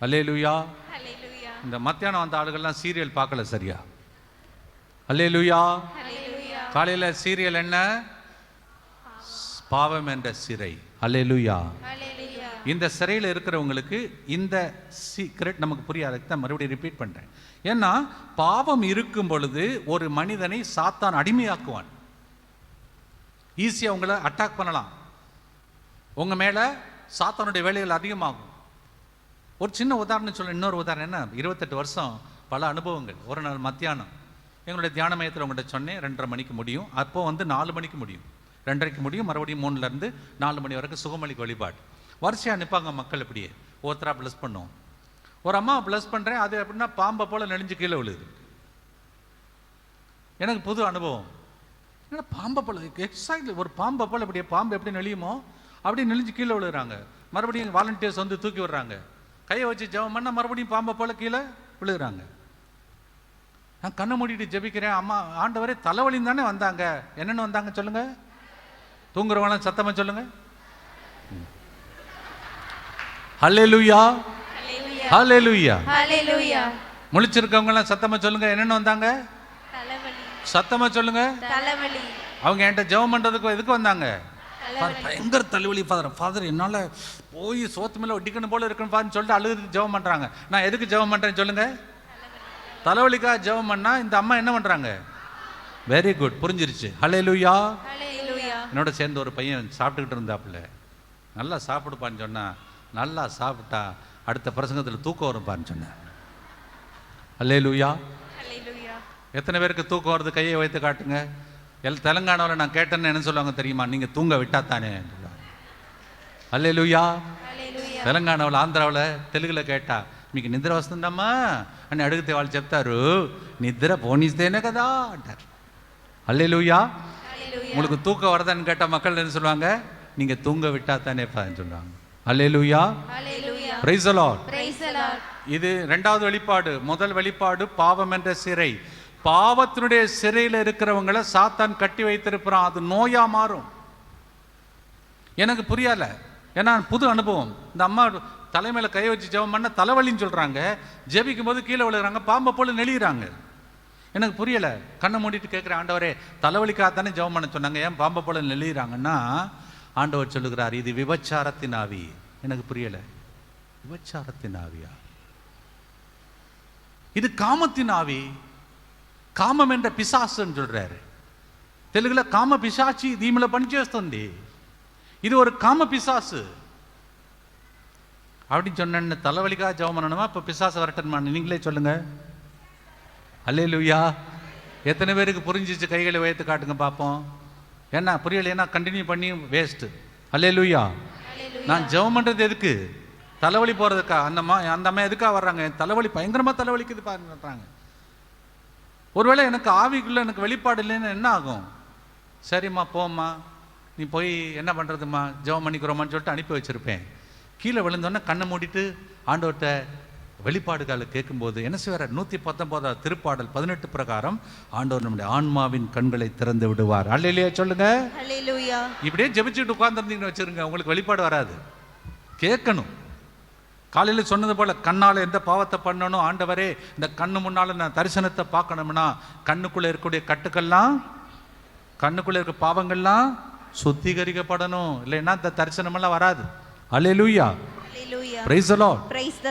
அல்லேலூயா. இந்த மத்தியானம் வந்த ஆளுகள்லாம் சீரியல் பார்க்கல சரியா. அல்லேலூயா. காலையில் சீரியல் என்ன? பாவம் என்ற சிறை. அல்லேலூயா. இந்த சிறையில் இருக்கிறவங்களுக்கு இந்த சீக்ரெட் நமக்கு புரியாதுக்கு தான் மறுபடியும் ரிப்பீட் பண்ணுறேன். ஏன்னா பாவம் இருக்கும் பொழுது ஒரு மனிதனை சாத்தான் அடிமையாக்குவான். ஈஸியாக உங்களை அட்டாக் பண்ணலாம். உங்கள் மேலே சாத்தானுடைய வேலைகள் அதிகமாகும். ஒரு சின்ன உதாரணம் சொல்ல, இன்னொரு உதாரணம் என்ன, 28 வருஷம் பல அனுபவங்கள். ஒரு நாள் மத்தியானம் எங்களுடைய தியான மையத்தில் உங்கள்கிட்ட சொன்னேன் 2:30 மணிக்கு முடியும். அப்போ 4 மணிக்கு முடியும், 2:30க்கு முடியும், மறுபடியும் 3லேருந்து 4 மணி வரைக்கும் சுகமளிக்கு வழிபாடு. வரிசையாக நிற்பாங்க மக்கள். இப்படியே ஒருத்தராக ப்ளஸ் பண்ணுவோம். ஒரு அம்மா ப்ளஸ் பண்ணுறேன், அது எப்படின்னா பாம்பை போல் நெளிஞ்சு கீழே விழுது. எனக்கு புது அனுபவம். ஏன்னா பாம்பை போல் எக்ஸாக்ட்லி ஒரு பாம்பை போல் இப்படியே பாம்பு எப்படி நெளியுமோ அப்படி நெளிஞ்சு கீழே விழுகிறாங்க. மறுபடியும் வாலண்டியர்ஸ் வந்து தூக்கி விடுறாங்க. கையை வச்சு ஜெபம் பண்ணால் மறுபடியும் பாம்பை போல் கீழே விழுகிறாங்க. நான் கண்ணை மூடிட்டு ஜெபிக்கிறேன். அம்மா ஆண்டவரே தலைவலின்னு தானே வந்தாங்க, என்னென்னு வந்தாங்க சொல்லுங்க. தூங்குறவங்களாம் சத்தமா சொல்லுங்க. ஹல்லேலூயா. ஹல்லேலூயா. ஹல்லேலூயா. முழிச்சிருக்கவங்க எல்லாம் சத்தமா சொல்லுங்க, என்னென்னு வந்தாங்க? தலைவலி. சத்தமா சொல்லுங்க. தலைவலி. அவங்க என்கிட்ட ஜெபம் பண்றதுக்கு எதுக்கு வந்தாங்க? பயங்கர தலைவலி ஃபாதர் என்னால் போய் சோத்து மேலே ஒட்டிக்கணும் போல இருக்குன்னு சொல்லிட்டு அழுது ஜெபம் பண்ணுறாங்க. நான் எதுக்கு ஜெபம் பண்ணுறேன்னு சொல்லுங்க? தலைவலிக்காக ஜெபம் பண்ணா இந்த அம்மா என்ன பண்ணுறாங்க? வெரி குட், புரிஞ்சிருச்சு. ஹல்லேலூயா. என்னோட சேர்ந்து ஒரு பையன் சாப்பிட்டுக்கிட்டு இருந்தாப்புல. நல்லா சாப்பிடுப்பான்னு சொன்னா, நல்லா சாப்பிட்டா அடுத்த பிரசங்கத்தில் தூக்கம் வரும்ப்பான்னு சொன்னேன். ஹல்லேலூயா. எத்தனை பேருக்கு தூக்கம் வருது? கையை வைத்து காட்டுங்க. தெலுங்கானாவில் நான் கேட்டேன்னு என்ன சொல்லுவாங்க தெரியுமா? நீங்கள் தூங்க விட்டாத்தானே. அல்லேலூயா. తెలంగాణలో ఆంధ్రాలో తెలుగులో కేటా మీకు నిద్ర వస్తుందమ్మా అని అడిగితే వాళ్ళు చెప్తారు నిద్ర పోనిస్తేనే కదా అంటారు. హల్లెలూయా. உங்களுக்கு தூக்கம் வருதான்னு கேட்டால் மக்கள் என்ன சொல்லுவாங்க? நீங்கள் தூங்க விட்டாத்தானே சொல்லுவாங்க. ஹல்லேலூயா. Praise the Lord. இது இரண்டாவது வெளிப்பாடு. முதல் வெளிப்பாடு பாவம் என்ற சிறை. பாவத்தினுடைய சிறையில் இருக்கிறவங்களை சாத்தான் கட்டி வைத்திருப்பான். அது நோயா மாறும். எனக்கு புரியல, ஏன்னா புது அனுபவம். இந்த அம்மா தலைமையில கை வச்சு ஜெபம் பண்ண தலைவலின்னு சொல்றாங்க, ஜெபிக்கும் போது கீழே விழுகிறாங்க, பாம்பை போல நெளிகிறாங்க. எனக்கு புரியல. கண்ணை மூடிட்டு கேட்குறேன், ஆண்டவரே தலைவலிக்காகத்தானே ஜெபம் பண்ண சொன்னாங்க, ஏன் பாம்பை போல நெளிகிறாங்கன்னா ஆண்டவர் சொல்லுகிறார், இது விபச்சாரத்தின் ஆவி. எனக்கு புரியல. விபச்சாரத்தின் ஆவியா? இது காமத்தின் ஆவி. కామం என்ற పిశాచు అని சொல்றாரு. తెలుగులో కామ పిశాచి దీనిలో పనిచేస్తుంది. இது ஒரு காம பிசாசு அப்படின்னு சொன்ன தலைவலிக்காக ஜெபம் பண்ணணுமா? இப்போ பிசாசு வரட்டணுமா? நீங்களே சொல்லுங்க. அல்லேலூயா. எத்தனை பேருக்கு புரிஞ்சிச்சு? கைகளை வைத்து காட்டுங்க பார்ப்போம். ஏன்னா புரியலைன்னா கண்டினியூ பண்ணி வேஸ்ட்டு. அல்லேலூயா. நான் ஜெபம் பண்ணுறது எதுக்கு? தலைவலி போகிறதுக்கா? அந்த அம்மா எதுக்காக வர்றாங்க? தலைவலி பயங்கரமாக தலைவலிக்குது பாருன்றாங்க. ஒருவேளை எனக்கு ஆவிக்குள்ளே எனக்கு வெளிப்பாடு இல்லைன்னு என்ன ஆகும்? சரிம்மா போம்மா, நீ போய் என்ன பண்ணுறதும்மா, ஜெபம் பண்ணிக்கிறோமான்னு சொல்லிட்டு அனுப்பி வச்சுருப்பேன். கீழே விழுந்தோன்னே கண்ணை மூடிட்டு ஆண்டவர்கிட்ட வெளிப்பாடுகளை கேட்கும்போது என்ன செய்வார்? 119 திருப்பாடல் 18 பிரகாரம் ஆண்டவர் நம்முடைய ஆன்மாவின் கண்களை திறந்து விடுவார். அல்லேலூயா சொல்லுங்க. இப்படியே ஜெபிச்சுட்டு உட்கார்ந்துருந்தீங்கன்னு வச்சுருங்க, உங்களுக்கு வெளிப்பாடு வராது. கேட்கணும். காலையில் சொன்னது போல கண்ணால் எந்த பாவத்தை பண்ணணும், ஆண்டவரே இந்த கண்ணு முன்னால் நான் தரிசனத்தை பார்க்கணும்னா கண்ணுக்குள்ளே இருக்கக்கூடிய கட்டுக்கள்லாம், கண்ணுக்குள்ளே இருக்க பாவங்கள்லாம் சுத்திகரிக்கப்படணும். இல்லைன்னா இந்த தரிசனமெல்லாம் வராது. அல்லேலூயா. Praise the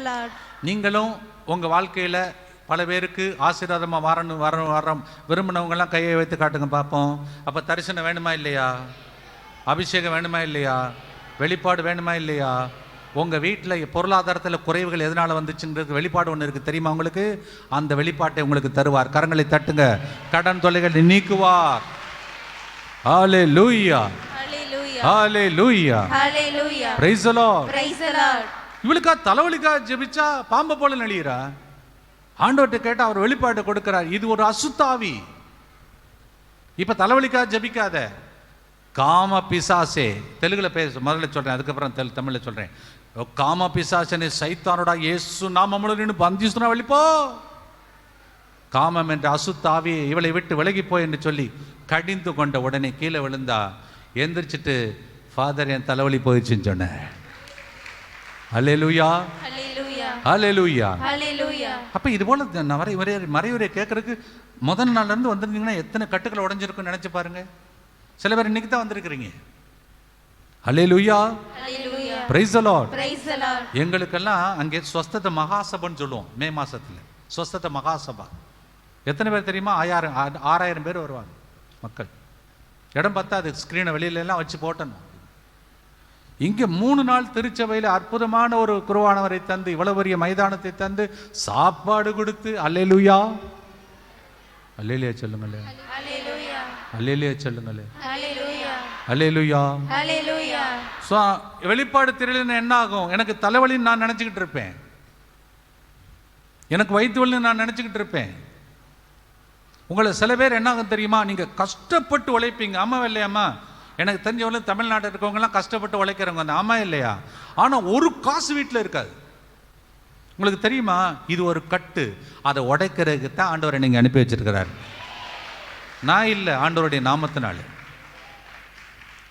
Lord. நீங்களும் உங்கள் வாழ்க்கையில் பல பேருக்கு ஆசீர்வாதமாக வரணும் விரும்பினவங்கெல்லாம் கையை வைத்து காட்டுங்க பார்ப்போம். அப்போ தரிசனம் வேணுமா இல்லையா? அபிஷேகம் வேணுமா இல்லையா? வெளிப்பாடு வேணுமா இல்லையா? உங்கள் வீட்டில் பொருளாதாரத்தில் குறைவுகள் எதனால் வந்துச்சுங்கிறது வெளிப்பாடு ஒன்று இருக்குது தெரியுமா உங்களுக்கு? அந்த வெளிப்பாட்டை உங்களுக்கு தருவார். கரங்களை தட்டுங்க. கடன் தொல்லைகளை நீக்குவார். ஹல்லேலூயா. ஹல்லேலூயா. Praise the Lord. இவளுக்கா தலைவலிக்கா ஜெபிச்சா பாம்பை போல நெளிகிறா? ஆண்டவர்கிட்ட கேட்டால் அவர் வெளிப்பாட்டை கொடுக்கிறார். இது ஒரு அசுத்தாவி. இப்போ தலைவலிக்கா ஜெபிக்காத. காம பிசாசே. தெலுங்குல பேச முதல்ல சொல்கிறேன், அதுக்கப்புறம் தமிழில் சொல்கிறேன். కామ పిశాచనే సైతానుడా యేసు నామములో నిన్ను బంధిస్తున్నా, వెళ్ళిపో. காமம் என்ற அசுத்தாவியை இவளை விட்டு விலகிப்போய் என்று சொல்லி கடிந்து கொண்ட உடனே கீழே விழுந்தா. எந்திரிச்சிட்டு ஃபாதர் என் தலைவலி போயிடுச்சுன்னு சொன்னேன். அல்லேலூயா, ஹalleluya, அல்லேலூயா. ஹalleluya. அப்போ இது போல மறைவுரை கேட்கறதுக்கு முதல் நாள்ல இருந்து வந்திருந்தீங்கன்னா எத்தனை கட்டுக்கள் உடஞ்சிருக்குன்னு நினைச்சு பாருங்க. சில பேர் இன்னைக்கு தான் வந்திருக்கிறீங்க. Alleluia, hallelujah. Praise the Lord. Praise the Lord. எங்களுக்கெல்லாம் அங்கே ஸ்வஸ்தத மகாசபைன்னு சொல்லுவோம். மே மாசத்துல ஸ்வஸ்தத மகாசபா. எத்தனை பேர் தெரியுமா? 6000 பேர் வருவாங்க மக்கள். இடம் பார்த்தா அது ஸ்கிரீனை வெளியில எல்லாம் வச்சு போட்டணும். இங்கே 3 நாள் திருச்சபையில் அற்புதமான ஒரு குருவானவரை தந்து, இவ்வளவு பெரிய மைதானத்தை தந்து, சாப்பாடு கொடுத்து, அல்லேலூயா, அல்லேலூயா சொல்லுங்களே, Hallelujah. அல்லேலூயா சொல்லுங்களே, Hallelujah. அல்லேலூயா. Hallelujah. ஸோ வெளிப்பாடு தெரியலன்னு என்ன ஆகும்? எனக்கு தலைவலின்னு நான் நினச்சிக்கிட்டு இருப்பேன், எனக்கு வயிற்று வலின்னு நான் நினச்சிக்கிட்டு இருப்பேன். உங்களை சில பேர் என்ன ஆகும் தெரியுமா? நீங்கள் கஷ்டப்பட்டு உழைப்பீங்க. ஆமா இல்லையாம்மா? எனக்கு தெரிஞ்சவங்க தமிழ்நாட்டில் இருக்கவங்கலாம் கஷ்டப்பட்டு உழைக்கிறவங்க அந்த ஆமா இல்லையா? ஆனால் ஒரு காசு வீட்டில் இருக்காது. உங்களுக்கு தெரியுமா? இது ஒரு கட்டு. அதை உடைக்கிறதுக்கு தான் ஆண்டவரை நீங்கள் அனுப்பி வச்சிருக்கிறார். நான் இல்லை, ஆண்டவருடைய நாமத்தினால.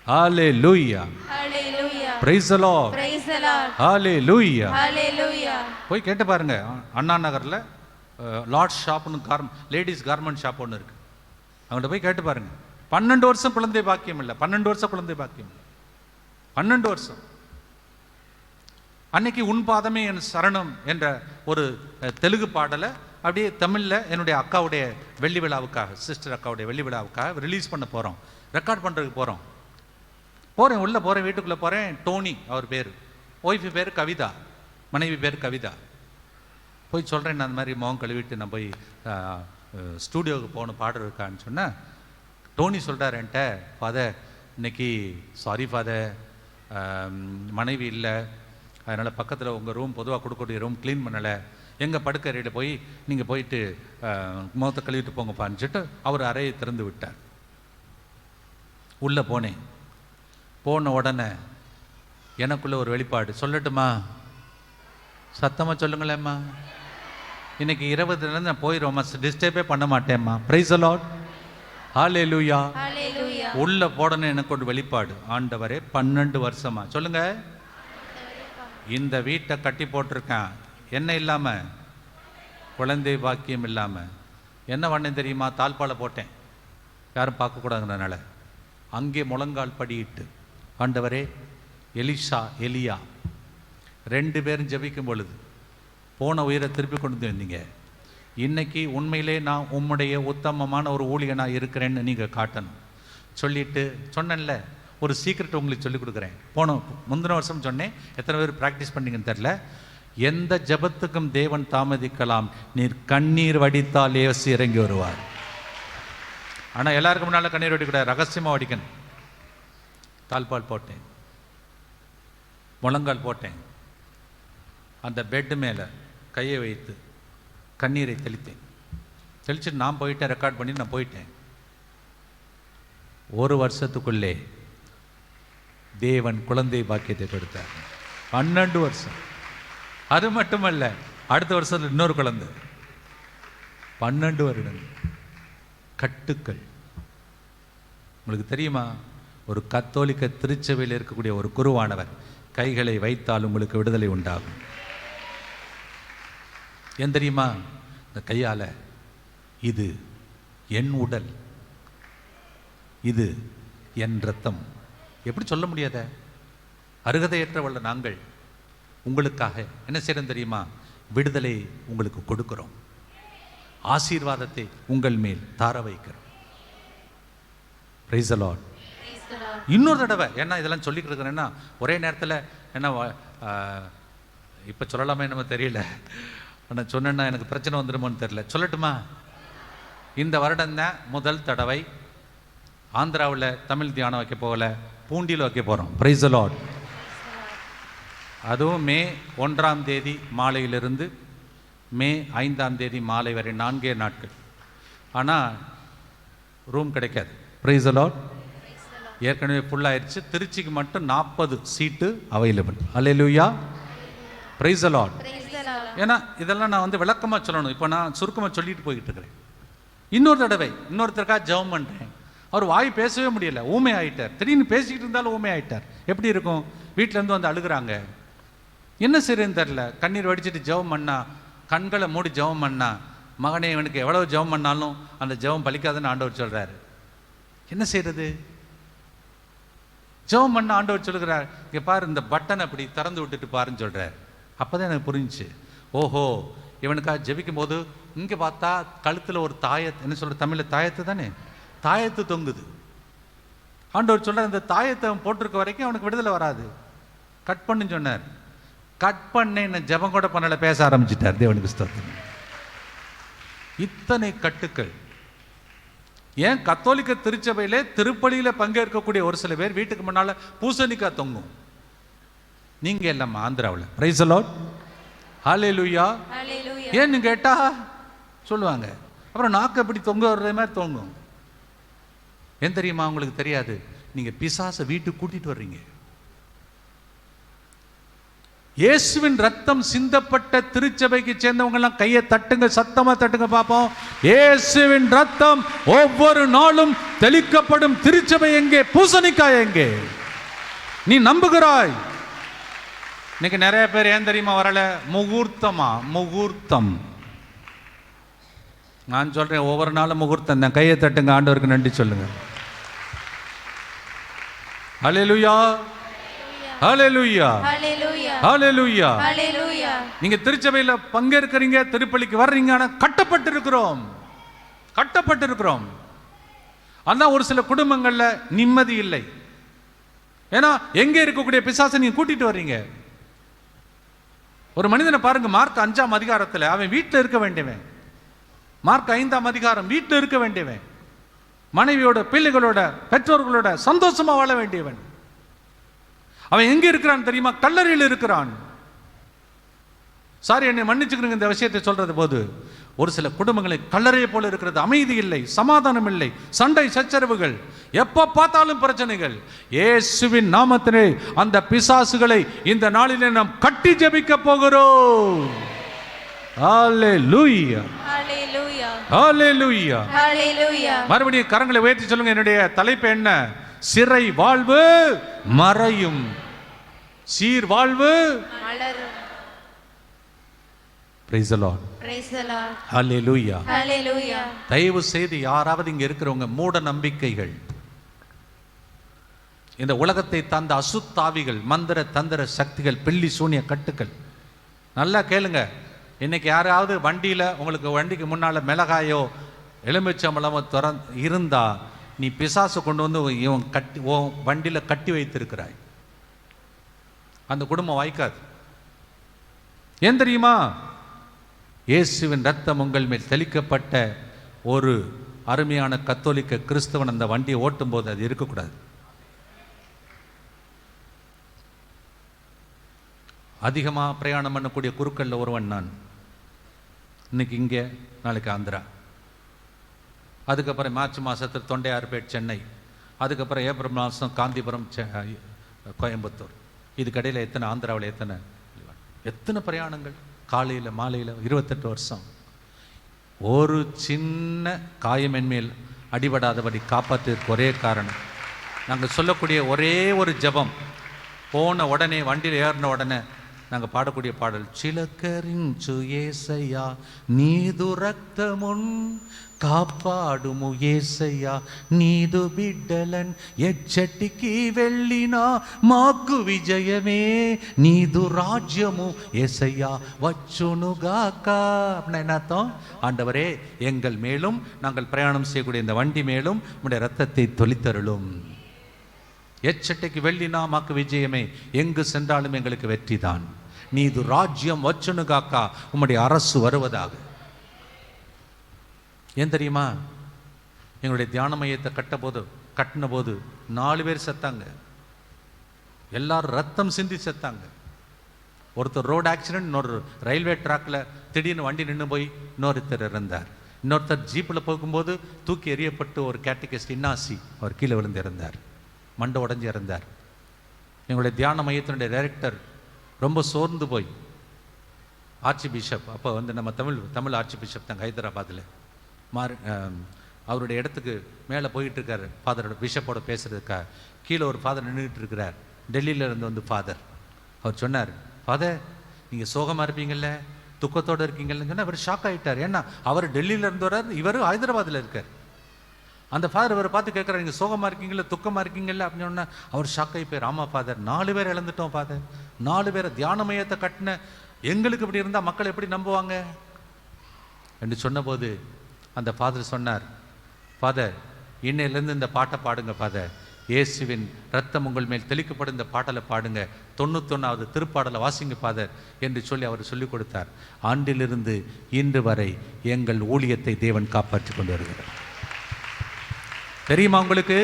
ஹalleluya, Hallelujah. praise the Lord, Praise the Lord. hallelujah. Hallelujah. போய் கேட்டு பாருங்க. அண்ணா நகரில் லார்ட் ஷாப்னு லேடிஸ் கார்மெண்ட் ஷாப் ஒன்று இருக்கு. அவங்கள்ட்ட போய் கேட்டு பாருங்க. 12 வருஷம் குழந்தை பாக்கியம் இல்லை. 12 வருஷம் குழந்தை பாக்கியம் இல்லை. 12 வருஷம். அன்னைக்கு உன் பாதமே என் சரணம் என்ற ஒரு தெலுங்கு பாடலை அப்படியே தமிழில் என்னுடைய அக்காவுடைய வெள்ளி விழாவுக்காக, சிஸ்டர் அக்காவுடைய வெள்ளி விழாவுக்காக ரிலீஸ் பண்ண போகிறோம், ரெக்கார்ட் பண்ணுறதுக்கு போகிறேன். உள்ளே போகிறேன், வீட்டுக்குள்ளே போகிறேன். டோனி அவர் பேர், ஒய்ஃபு பேர் கவிதா, மனைவி பேர் கவிதா. போய் சொல்கிறேன், நான் அந்த மாதிரி முகம் கழுவிட்டு நான் போய் ஸ்டூடியோவுக்கு போகணும், பாடுறது இருக்கான்னு சொன்னேன். டோனி சொல்கிறார் என்கிட்ட, ஃபாதர் இன்னைக்கு சாரி ஃபாதர், மனைவி இல்லை, அதனால் பக்கத்தில் உங்கள் ரூம் பொதுவாக கொடுக்கக்கூடிய ரூம் க்ளீன் பண்ணலை, எங்கள் படுக்கறையில் போய் நீங்கள் போயிட்டு முகத்தை கழுவிட்டு போங்கப்பான்னு சொல்லிட்டு அவர் அறையை திறந்து விட்டார். உள்ளே போனேன். போன உடனே எனக்குள்ள ஒரு வெளிப்பாடு. சொல்லட்டுமா? சத்தமாக சொல்லுங்களேம்மா. இன்னைக்கு 20 நான் போயிடுவோம்மா, டிஸ்டர்பே பண்ண மாட்டேம்மா. Praise the Lord, hallelujah. Hallelujah. உள்ள போடணும் எனக்கு ஒரு வெளிப்பாடு. ஆண்டவரே 12 வருஷமா சொல்லுங்க இந்த வீட்டை கட்டி போட்டிருக்கேன், என்ன இல்லாம, குழந்தை பாக்கியம் இல்லாம. என்ன பண்ணேன் தெரியுமா? தாழ்பாலை போட்டேன், யாரும் பார்க்கக்கூடாதுனால. அங்கே முழங்கால் படியிட்டு, ஆண்டவரே எலிஷா எலியா 2 பேரும் ஜெபிக்கும் பொழுது போன உயிரை திருப்பி கொண்டு வந்தீங்க. இன்னைக்கு உண்மையிலே நான் உம்முடைய உத்தமமான ஒரு ஊழியனாக இருக்கிறேன்னு நீங்கள் காட்டணும் சொல்லிட்டு சொன்னேன்ல. ஒரு சீக்ரெட் உங்களுக்கு சொல்லிக் கொடுக்குறேன். முந்தின வருஷம் சொன்னேன், எத்தனை பேர் ப்ராக்டிஸ் பண்ணீங்கன்னு தெரில. எந்த ஜபத்துக்கும் தேவன் தாமதிக்கலாம், நீர் கண்ணீர் வடித்தால் ஏசி இறங்கி வருவார். ஆனால் எல்லாருக்கும் முன்னால் கண்ணீர் வடிக்கூடாது, ரகசியமாக வடிக்கணும். தாழ்பால் போட்டேன், முழங்கால் போட்டேன், அந்த பெட்டு மேலே கையை வைத்து கண்ணீரை தெளித்தேன். தெளிச்சுட்டு நான் போயிட்டேன், ரெக்கார்ட் பண்ணி நான் போயிட்டேன். 1 வருஷத்துக்குள்ளே தேவன் குழந்தை பாக்கியத்தை கொடுத்தார். 12 வருஷம். அது மட்டுமல்ல, அடுத்த வருஷத்தில் இன்னொரு குழந்தை. 12 வருடங்கள் கட்டுக்கள். உங்களுக்கு தெரியுமா? ஒரு கத்தோலிக்க திருச்சபையில் இருக்கக்கூடிய ஒரு குருவானவர் கைகளை வைத்தால் உங்களுக்கு விடுதலை உண்டாகும். ஏன் தெரியுமா? இந்த கையால் இது என் உடல், இது என் ரத்தம். எப்படி சொல்ல முடியாத? அருகதையற்றவள்ள நாங்கள் உங்களுக்காக என்ன செய்யறோம் தெரியுமா? விடுதலை உங்களுக்கு கொடுக்கிறோம், ஆசீர்வாதத்தை உங்கள் மேல் தார வைக்கிறோம். Price the Lord. இன்னொரு தடவை, ஏன்னா இதெல்லாம் சொல்லிக்கிட்டு இருக்கிறேன்னா ஒரே நேரத்தில் என்ன இப்போ சொல்லலாமே நம்ம தெரியல, ஆனால் சொன்னேன்னா எனக்கு பிரச்சனை வந்துடுமோன்னு தெரியல. சொல்லட்டுமா? இந்த வருடம் தான் முதல் தடவை ஆந்திராவில் தமிழ் தியானம் வைக்க போகலை, பூண்டியில் வைக்க போகிறோம். Price the Lord. அதுவும் மே 1ஆம் தேதி மாலையிலிருந்து மே 5ஆம் தேதி மாலை வரை 4 நாட்கள். ஆனால் ரூம் கிடைக்காது. Praise the Lord. ஏற்கனவே ஃபுல்லாகிடுச்சு. திருச்சிக்கு மட்டும் 40 seat available. Alleluia. Praise the Lord. Praise the Lord. ஏன்னா இதெல்லாம் நான் வந்து விளக்கமாக சொல்லணும். இப்போ நான் சுருக்கமாக சொல்லிட்டு போய்கிட்டு இருக்கிறேன். இன்னொரு தடவை இன்னொருத்தருக்காக ஜெபம் பண்ணுறேன். அவர் வாய் பேசவே முடியல, ஊமை ஆயிட்டார். திடீர்னு பேசிக்கிட்டு இருந்தாலும் ஊமை ஆயிட்டார். எப்படி இருக்கும்? வீட்டிலேருந்து வந்து அழுகுறாங்க, என்ன செய்யறதுன்னு தெரில. கண்ணீர் வடிச்சிட்டு ஜெபம் பண்ணா, கண்களை மூடி ஜெபம் பண்ணா, மகனே இவனுக்கு எவ்வளவு ஜெபம் பண்ணாலும் அந்த ஜெபம் பலிக்காதுன்னு ஆண்டவர் சொல்கிறாரு. என்ன செய்யறது? ஜெபம் பண்ண ஆண்டவர் சொல்லுகிறார், இங்கே பாரு இந்த பட்டனை அப்படி திறந்து விட்டுட்டு பாருன்னு சொல்கிறார். அப்போ தான் எனக்கு புரிஞ்சிச்சு, ஓஹோ இவனுக்காக ஜெபிக்கும் போது இங்கே பார்த்தா கழுத்தில் ஒரு தாயத்து, என்ன சொல்கிற தமிழில் தாயத்து தானே, தாயத்து தொங்குது. ஆண்டவர் சொல்கிறார், இந்த தாயத்தை அவன் போட்டிருக்க வரைக்கும் அவனுக்கு விடுதலை வராது, கட் பண்ணுன்னு சொன்னார். கட் பண்ண என்ன ஜெபம் கூட பண்ணல, பேச ஆரம்பிச்சிட்டார். தேவனுக்கு ஸ்தோத்திரம். இத்தனை கட்டுக்கள். ஏன் கத்தோலிக்க திருச்சபையிலே திருப்பலியில பங்கேற்கக்கூடிய ஒரு சில பேர் வீட்டுக்கு முன்னால பூசணிக்காய் தொங்கும். நீங்க எல்லாம் ஆந்திராவில் பிரைஸ் தி லார்ட், ஹல்லேலூயா. ஏன்னு கேட்டா சொல்லுவாங்க, அப்புறம் நாக்கு அப்படி தொங்க வர்ற மாதிரி தொங்கும். ஏன் தெரியுமா? உங்களுக்கு தெரியாது, நீங்க பிசாசை வீட்டுக்கு கூட்டிட்டு வர்றீங்க. இயேசுவின் ரத்தம் சிந்தப்பட்ட திருச்சபைக்கு சேர்ந்தவங்க எல்லாம் கையை தட்டுங்க, சத்தமா தட்டுங்க பாப்போம். இயேசுவின் ரத்தம் ஒவ்வொரு நாளும் தெளிக்கப்படும் திருச்சபை எங்கே? பூசணிக்காய் எங்கே? நீ நம்புகிறாய்? இன்னைக்கு நிறைய பேர் ஏன் தெரியுமா வரல? முகூர்த்தமா? முகூர்த்தம். நான் சொல்றேன், ஒவ்வொரு நாளும் முகூர்த்தம் தான். கையை தட்டுங்க, ஆண்டவருக்கு நன்றி சொல்லுங்க. ஹல்லேலூயா, ஹல்லேலூயா, ஹல்லேலூயா, ஹல்லேலூயா. நீங்க திருச்சபையில பங்கேற்கிறீங்க, திருப்பலிக்கு வர்றீங்க, ஆனா கட்டப்பட்டிருக்கிறோம், கட்டப்பட்டிருக்கிறோம். ஆனா ஒரு சில குடும்பங்கள்ல நிம்மதி இல்லை. ஏன்னா எங்க இருக்கக்கூடிய பிசாசை நீங்க கூட்டிட்டு வர்றீங்க. ஒரு மனிதனை பாருங்க, மார்க் 5ஆம் அதிகாரத்தில் அவன் வீட்டில் இருக்க வேண்டியவன். மார்க் 5ஆம் அதிகாரம், வீட்டில் இருக்க வேண்டியவன், மனைவியோட பிள்ளைகளோட பெற்றோர்களோட சந்தோஷமா வாழ வேண்டியவன். அவன் எங்க இருக்கிறான் தெரியுமா? கல்லறையில் இருக்கிறான். சாரி, என்னை மன்னிச்சுக்கிறீங்க இந்த விஷயத்தை சொல்றது போது. ஒரு சில குடும்பங்களை கல்லறையை போல இருக்கிறது. அமைதி இல்லை, சமாதானம் இல்லை, சண்டை சச்சரவுகள், எப்ப பார்த்தாலும் பிரச்சனைகள். இயேசுவின் நாமத்திலே அந்த பிசாசுகளை இந்த நாளிலே நாம் கட்டி ஜெபிக்க போகிறோம். ஹல்லேலூயா, ஹல்லேலூயா, ஹல்லேலூயா, ஹல்லேலூயா. மறுபடியும் கரங்களை உயர்த்தி சொல்லுங்க. என்னுடைய தலைப்பு என்ன? சிறை வாழ்வு மறையும், சீர் வாழ்வு மலரும். Praise the Lord. Praise the Lord. Hallelujah. Hallelujah. தயவு செய்து யாராவது இங்க இருக்கிறவங்க மூட நம்பிக்கைகள், இந்த உலகத்தை தந்த அசுத்தாவிகள், மந்திர தந்திர சக்திகள், பில்லி சூனிய கட்டுக்கள், நல்லா கேளுங்க. இன்னைக்கு யாராவது வண்டியில, உங்களுக்கு வண்டிக்கு முன்னால மிளகாயோ எலுமிச்சம்பழமோ இருந்தா, நீ பிசாசு கொண்டு வந்து இவன் கட்டி வண்டியில கட்டி வைத்திருக்கிறாய். அந்த குடும்பம் வாய்க்காது. ஏன் தெரியுமா? இயேசுவின் ரத்தம் உங்கள் மேல் தெளிக்கப்பட்ட ஒரு அருமையான கத்தோலிக்க கிறிஸ்தவன் அந்த வண்டியை ஓட்டும் போது அது இருக்கக்கூடாது. அதிகமாக பிரயாணம் பண்ணக்கூடிய குருக்களில் ஒருவன் நான். இன்னைக்கு இங்கே, நாளைக்கு ஆந்திரா, அதுக்கப்புறம் மார்ச் மாதத்தில் தொண்டையார்பேட் சென்னை, அதுக்கப்புறம் ஏப்ரல் மாதம் காந்திபுரம் கோயம்புத்தூர். இதுக்கடையில் எத்தனை ஆந்திராவில் எத்தனை பிரயாணங்கள், காலையில் மாலையில். 28 வருஷம். ஒரு சின்ன காயம் என்மேல் அடிபடாதபடி காப்பாற்றுறதுக்கு ஒரே காரணம், நாங்கள் சொல்லக்கூடிய ஒரே ஒரு ஜெபம். போன உடனே, வண்டியில் ஏறின உடனே நாங்கள் பாடக்கூடிய பாடல், చిలకరించు యేసయ్యా నీదు రక్తమున్ కాపాడుము యేసయ్యా నీదు బిడ్డలన్ ఎచ్చటికి వెళ్ళినా మాకు విజయమే నీదు రాజ్యము యేసయ్யா వచ్చునుగాక. அப்படின்னா என்ன அர்த்தம்? ஆண்டவரே, எங்கள் மேலும், நாங்கள் பிரயாணம் செய்யக்கூடிய இந்த வண்டி மேலும் உம்முடைய ரத்தத்தை தொளித்தருளும். எச்சட்டைக்கு வெள்ளினா மாக்கு விஜயமே, எங்கு சென்றாலும் எங்களுக்கு வெற்றி தான். நீது ராஜ்யம் வச்சுனுகாக்கா, உம்முடைய அரசு வருவதாக. ஏன் தெரியுமா? எங்களுடைய தியான மையத்தை கட்டின போது 4 பேர் செத்தாங்க. எல்லாரும் ரத்தம் சிந்தி செத்தாங்க. ஒருத்தர் ரோடு ஆக்சிடென்ட், இன்னொரு ரயில்வே ட்ராக்ல திடீர்னு வண்டி நின்று போய் இன்னொருத்தர் இறந்தார். இன்னொருத்தர் ஜீப்பில் போகும்போது தூக்கி எறியப்பட்டு ஒரு கேட்டகிஸ்ட் இன்னாசி அவர் கீழே விழுந்து இறந்தார், மண்டை உடஞ்சி இறந்தார். எங்களுடைய தியான மையத்தினுடைய டைரக்டர் ரொம்ப சோர்ந்து போய் ஆர்ச்சி பிஷப், அப்போ வந்து நம்ம தமிழ் ஆர்ச்சி பிஷப் தாங்க ஹைதராபாத்தில் அவருடைய இடத்துக்கு மேலே போயிட்டு இருக்கார் ஃபாதரோட பிஷப்போட பேசுகிறதுக்காக. கீழே ஒரு ஃபாதர் நின்றுட்டு இருக்கிறார், டெல்லியில் இருந்து வந்து ஃபாதர். அவர் சொன்னார், ஃபாதர் நீங்கள் சோகமாக இருப்பீங்கள்ல, துக்கத்தோடு இருக்கீங்கன்னு சொன்னால் அவர் ஷாக் ஆகிட்டார். ஏன்னா அவர் டெல்லியில் இருந்து வர்றார், இவர் ஹைதராபாத்தில் இருக்கார். அந்த ஃபாதர் அவரை பார்த்து கேட்குறாரு, நீங்கள் சோகமாக இருக்கீங்களா துக்கமாக இருக்கீங்கல்ல அப்படின்னு சொன்னால் அவர் ஷாக் ஆகி போய், ஆமாம் ஃபாதர் 4 பேர் இழந்துட்டோம் ஃபாதர், 4 பேரை தியான மையத்தை கட்டின எங்களுக்கு இப்படி இருந்தால் மக்கள் எப்படி நம்புவாங்க என்று சொன்னபோது அந்த ஃபாதர் சொன்னார், ஃபாதர் இன்னையிலேருந்து இந்த பாட்டை பாடுங்க ஃபாதர், இயேசுவின் ரத்தம் உங்கள் மேல் தெளிக்கப்படும் இந்த பாடலை பாடுங்க, 91வது திருப்பாடலை வாசிங்க ஃபாதர் என்று சொல்லி அவர் சொல்லிக் கொடுத்தார். ஆண்டிலிருந்து இன்று வரை எங்கள் ஊழியத்தை தேவன் காப்பாற்றி கொண்டு வருகிறார். தெரியுமா உங்களுக்கு?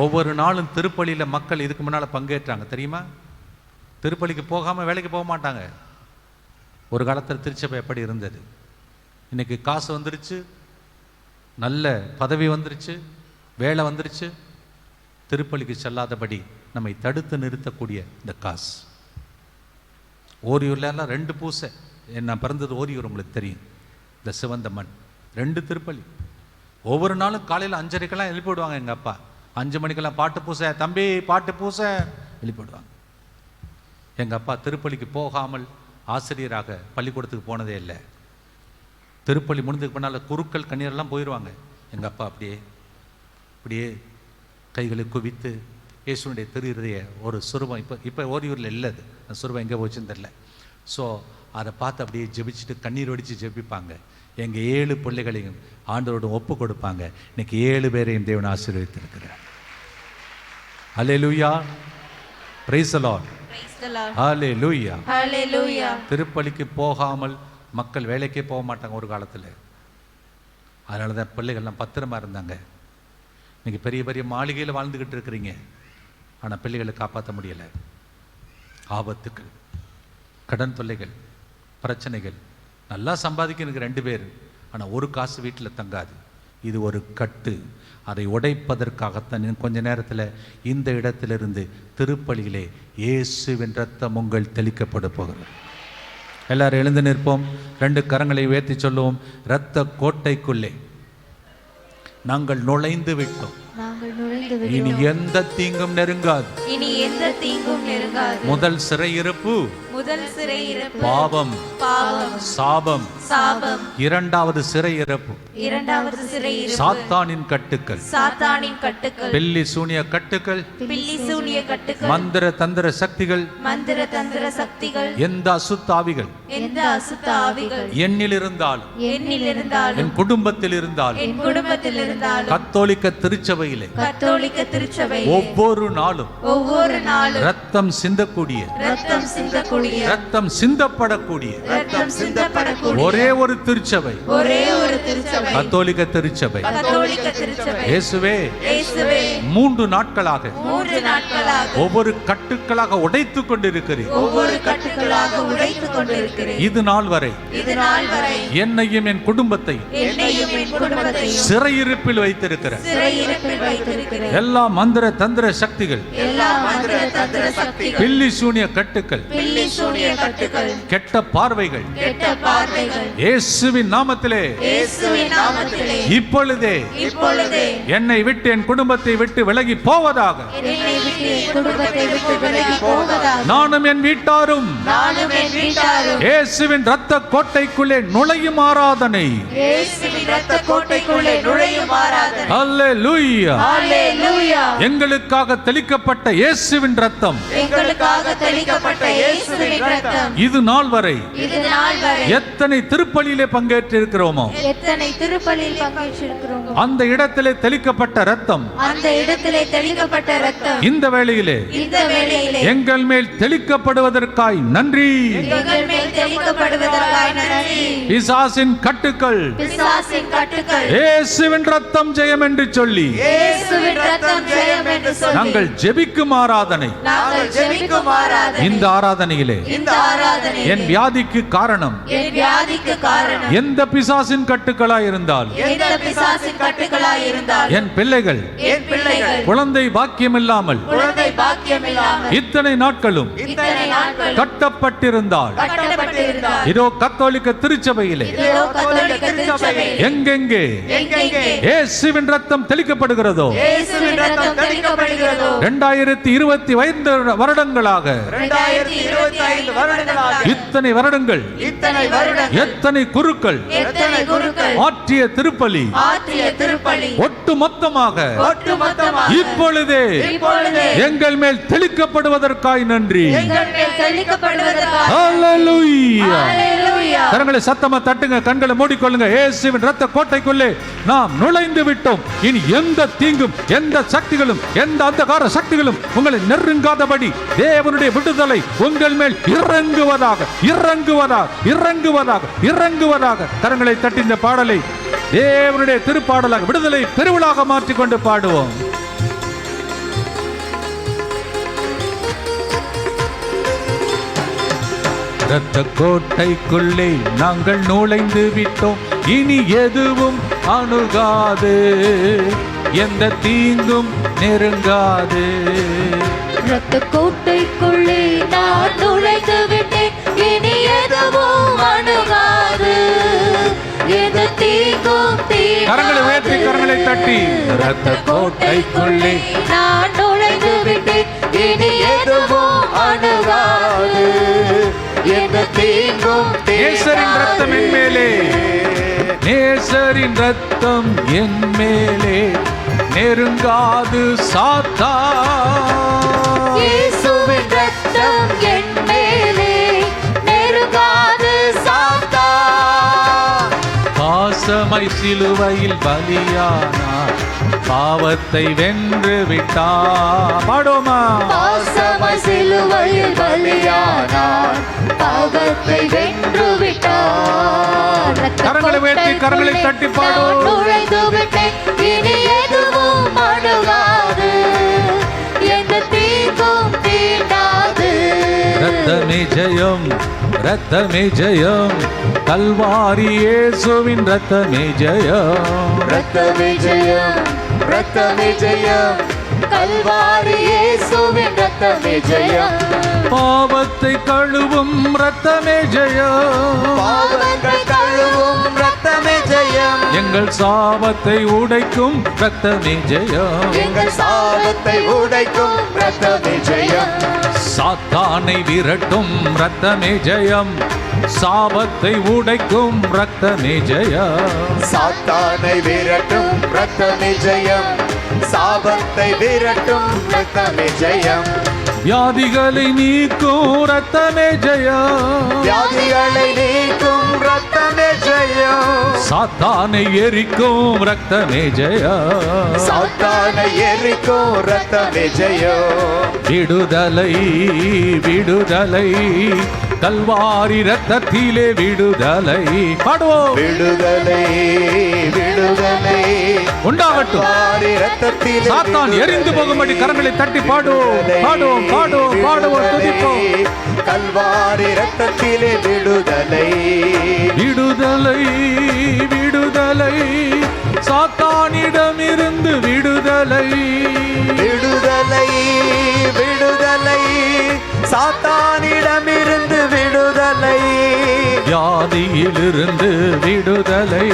ஒவ்வொரு நாளும் திருப்பலியில் மக்கள் இதுக்கு முன்னால் பங்கேற்றாங்க தெரியுமா? திருப்பலிக்கு போகாமல் வேலைக்கு போக மாட்டாங்க. ஒரு காலத்தில் திருச்சபை எப்படி இருந்தது? இன்னைக்கு காசு வந்துருச்சு, நல்ல பதவி வந்துருச்சு, வேலை வந்துருச்சு, திருப்பலிக்கு செல்லாதபடி நம்மை தடுத்து நிறுத்தக்கூடிய இந்த காசு. ஓரியூர்லாம் 2 பூசை, நான் பிறந்தது ஓரியூர் உங்களுக்கு தெரியும், இந்த சிவந்த மண் 2 திருப்பலி. ஒவ்வொரு நாளும் காலையில் 5:30க்கெல்லாம் எழுப்பிவிடுவாங்க எங்கள் அப்பா, 5 மணிக்கெல்லாம் பாட்டு பூசை, தம்பி பாட்டு பூசை எழுப்பிவிடுவாங்க. எங்கள் அப்பா திருப்பலிக்கு போகாமல் ஆசிரியராக பள்ளிக்கூடத்துக்கு போனதே இல்லை. திருப்பலி முடிஞ்சதுக்கு பின்னால் குருக்கள் கண்ணீரெல்லாம் போயிடுவாங்க. எங்கள் அப்பா அப்படியே கைகளை குவித்து இயேசுனுடைய திருஹிருதய ஒரு சுரூபம், இப்போ ஓரியூரில் இல்லை, அது அந்த சுரூபம் எங்கே போச்சுன்னு தெரில. ஸோ அதை பார்த்து அப்படியே ஜெபிச்சுட்டு கண்ணீர் வடித்து ஜெபிப்பாங்க. எங்கள் 7 பிள்ளைகளையும் ஆண்டவரோட ஒப்பு கொடுப்பாங்க. இன்னைக்கு 7 பேரையும் தேவன் ஆசீர்வதித்திருக்கிறார். அல்லேலூயா, பிரைஸ் தி லார்ட், ஹல்லேலூயா, ஹல்லேலூயா. திருப்பலிக்கு போகாமல் மக்கள் வேலைக்கே போக மாட்டாங்க ஒரு காலத்தில். அதனால தான் பிள்ளைகள்லாம் பத்திரமா இருந்தாங்க. இன்னைக்கு பெரிய பெரிய மாளிகையில் வாழ்ந்துக்கிட்டு இருக்கிறீங்க, ஆனால் பிள்ளைகளை காப்பாற்ற முடியலை. ஆபத்துக்கள், கடன் தொல்லைகள், பிரச்சனைகள். நல்லா சம்பாதிக்கணுங்க 2 பேர், ஆனால் ஒரு காசு வீட்டில் தங்காது. இது ஒரு கட்டு. அதை உடைப்பதற்காகத்தான் கொஞ்ச நேரத்தில் இந்த இடத்திலிருந்து திருப்பலியிலே இயேசுவின் ரத்தம் உங்கள் தெளிக்கப்பட போகிறது. எல்லாரும் எழுந்து நிற்போம், 2 கரங்களை உயர்த்தி சொல்லுவோம், இரத்த கோட்டைக்குள்ளே நாங்கள் நுழைந்து விட்டோம், இனி எந்த தீங்கும் நெருங்காது, முதல் சிறையிருப்பு பாவம் சாபம், இரண்டாவது சிறையிருப்பு சாத்தானின் கட்டுக்கள், பில்லி சூனிய கட்டுக்கள், மந்திர தந்திர சக்திகள், எந்த அசுத்தாவிகள் என்னில் இருந்தாலும் என் குடும்பத்தில் இருந்தாலும் கத்தோலிக்க திருச்சபையிலே ஒவ்வொரு நாளும் ரத்தம் சிந்தக்கூடிய ரத்தம் சிந்தப்படக்கூடிய ஒரே ஒரு திருச்சபை கத்தோலிக்க திருச்சபை. இயேசுவே 3 நாட்களாக ஒவ்வொரு கட்டுக்களாக உடைத்துக் கொண்டிருக்கிறேன். இது நாள் வரை என்னையும் என் குடும்பத்தையும் சிறையிருப்பில் வைத்திருக்கிற எல்லா மந்திர தந்திர சக்திகள், பில்லி சூனிய கட்டுக்கள், கெட்ட பார்வைகள் இயேசுவின் நாமத்திலே இப்பொழுதே என்னை விட்டு என் குடும்பத்தை விட்டு விலகி போவதாக. நானும் என் வீட்டாரும் இயேசுவின் இரத்த கோட்டைக்குள்ளே நுழையும் ஆராதனை. அல்லேலூயா. எங்களுக்காக தெளிக்கப்பட்ட இயேசுவின் இரத்தம் இது நாள் வரை எத்தனை திருப்பலியிலே பங்கேற்றிருக்கிறோமோ அந்த இடத்திலே தெளிக்கப்பட்ட இரத்தம் இந்த வேளையிலே எங்கள் மேல் தெளிக்கப்படுவதற்காய் நன்றி. பிசாசின் கட்டுக்கள் இயேசுவின் இரத்தம் ஜெயம் என்று சொல்லி நாங்கள் ஜெபிக்கும் ஆராதனை. இந்த ஆராதனையிலே என் வியாதிக்கு காரணம் எந்த பிசாசின் கட்டுக்களாய் இருந்தால் என் பிள்ளைகள் குழந்தை பாக்கியம் இல்லாமல் இத்தனை நாட்களும் கட்டப்பட்டிருந்தால் இருந்தார். இதோ கத்தோலிக்க திருச்சபையிலே இதோ கத்தோலிக்க திருச்சபையில் எங்கெங்கே எங்கெங்கே இயேசுவின் ரத்தம் தெளிக்கப்படுகிறதோ, இயேசுவின் ரத்தம் தெளிக்கப்படுகிறதோ, 2025 வருடங்களாக 2025 வருடங்களாக இத்தனை வருடங்கள் எத்தனை குருக்கள் ஆற்றிய திருப்பலி ஒட்டுமொத்தமாக இப்பொழுதே எங்கள் மேல் தெளிக்கப்படுவதற்காய் நன்றி. ஹல்லேலூயா. கரங்களை சத்தமா தட்டுங்க, கண்களை மூடிக்கொள்ளுங்க. இயேசுவின் இரத்த கோட்டைக்குள்ளே நாம் நுழைந்து விட்டோம். இனி எந்த தீங்கும், எந்த சக்திகளும், எந்த அந்தகார சக்திகளும் உங்களை நெருங்காதபடி தேவனுடைய விடுதலை உங்கள் மேல் இறங்குவதாக, இறங்குவதாக, இறங்குவதாக, இறங்குவதாக. கரங்களை தட்டி இந்த பாடலை தேவனுடைய திருப்பாடலாக, விடுதலை பெருவிழாக மாற்றிக்கொண்டு பாடுவோம். இரத்த கோட்டைக்குள்ளே நாங்கள் நுழைந்து விட்டோம். இனி எதுவும் அணுகாது, எந்த தீங்கும் நெருங்காது. இரத்த கோட்டைக்குள்ளே நான் நுழைந்து விட்டேன். இனி எதுவும் அணுகாது, எந்த தீங்கும் தீண்டாது. கரங்களை உயர்த்தி கரங்களை தட்டி. இரத்த கோட்டைக்குள்ளே நான் நுழைந்து விட்டேன். இனி எதுவும் அணுகாது, எந்த தீங்கும் நேசரின் ரத்தம் என் மேலே, நேசரின் ரத்தம் என் மேலே நெருங்காது சாத்தான். இயேசுவின் ரத்தம் என் மேலே நெருங்காது சாத்தான். பாசமை சிலுவையில் பலியானார், பாவத்தை வென்று விட்டார். பாடுமா. பாசமை சிலுவையில் பலியானார், பாவத்தை வென்று விட்டார். கரங்களை உயர்த்தி கரங்களை தட்டி பாடுவோம். நுழைந்து விட்டேன். இனி எதுவும் அணுகாது, எந்த தீங்கும் தீண்டாது. ரத்தமே ஜெயம், ரத்தமே ஜெயம், கல்வாரி இயேசுவின் ரத்தமே ஜெயம். ரத்தமே ஜெயம், ரத்தமே ஜெயம், கல்வாரி இயேசுவின் ரத்தமே ஜெயம். பாவத்தை கழுவும் ரத்தமே ஜெயம், பாவத்தை கழுவும் ரத்தமே ஜெயம். எங்கள் சாபத்தை உடைக்கும் ரத்தமே ஜெயம். எங்கள் சாபத்தை உடைக்கும் ரத்தமே ஜெயம். சாத்தானை விரட்டும் ரத்தமே ஜெயம், சாபத்தை உடைக்கும் ரத்தமே ஜெயம். சாத்தானை விரட்டும் ரத்தமே ஜெயம், சாபத்தை விரட்டும் ரத்தமே ஜெயம். வியாதிகளை நீக்கும் ரத்தமே ஜெயம், வியாதிகளை நீக்கும் ரத்தமே ஜெயம். சாத்தானை எரிக்கும் ரத்தமே ஜெயம். சாத்தானை எரிக்கும் ரத்தமே ஜெயம். விடுதலை விடுதலை, கல்வாரி ரத்தத்திலே விடுதலை. பாடுவோம். விடுதலை விடுதலை உண்டாகட்டும். கல்வாரி ரத்தத்திலே சாத்தான் எரிந்து போகும்படி கரங்களை தட்டி பாடுவோம், பாடுவோம், பாடுவோம், பாடுவோம், துதிப்போம். கல்வாரி ரத்தத்திலே விடுதலை. விடுதலை விடுதலை, சாத்தானிடமிருந்து விடுதலை. விடுதலை விடுதலை, சாத்தானிடமிருந்து விடுதலை. வியாதியிலிருந்து விடுதலை,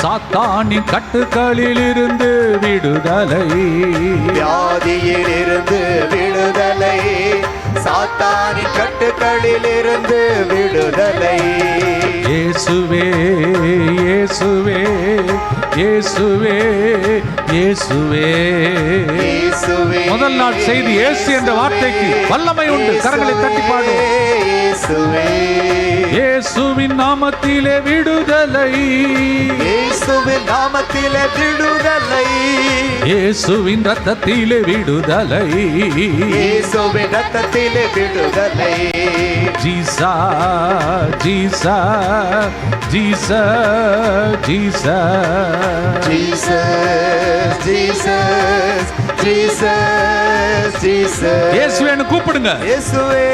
சாத்தானின் கட்டுக்களிலிருந்து விடுதலை. வியாதியிலிருந்து விடுதலை, சாத்தானின் கட்டுக்களிலிருந்து விடுதலை. இயேசுவே இயேசுவே இயேசுவே இயேசுவே. இயேசுவே. முதல் நாள் செய்தி இயேசு என்ற வார்த்தைக்கு வல்லமை உண்டு. கரங்களை தட்டி பாடுவோம். இயேசுவே. இயேசுவின் நாமத்திலே விடுதலை, இயேசுவின் நாமத்திலே விடுதலை. இயேசுவின் ரத்தத்திலே விடுதலை. இயேசுவின் ரத்தத்திலே விடுதலை. ஜீசா ஜீசா ஜீசா ஜீசா. ஜீசஸ் ஜீசஸ் ஜீசஸ் ஜீசஸ் இயேசுவேன்னு கூப்பிடுங்க. இயேசுவே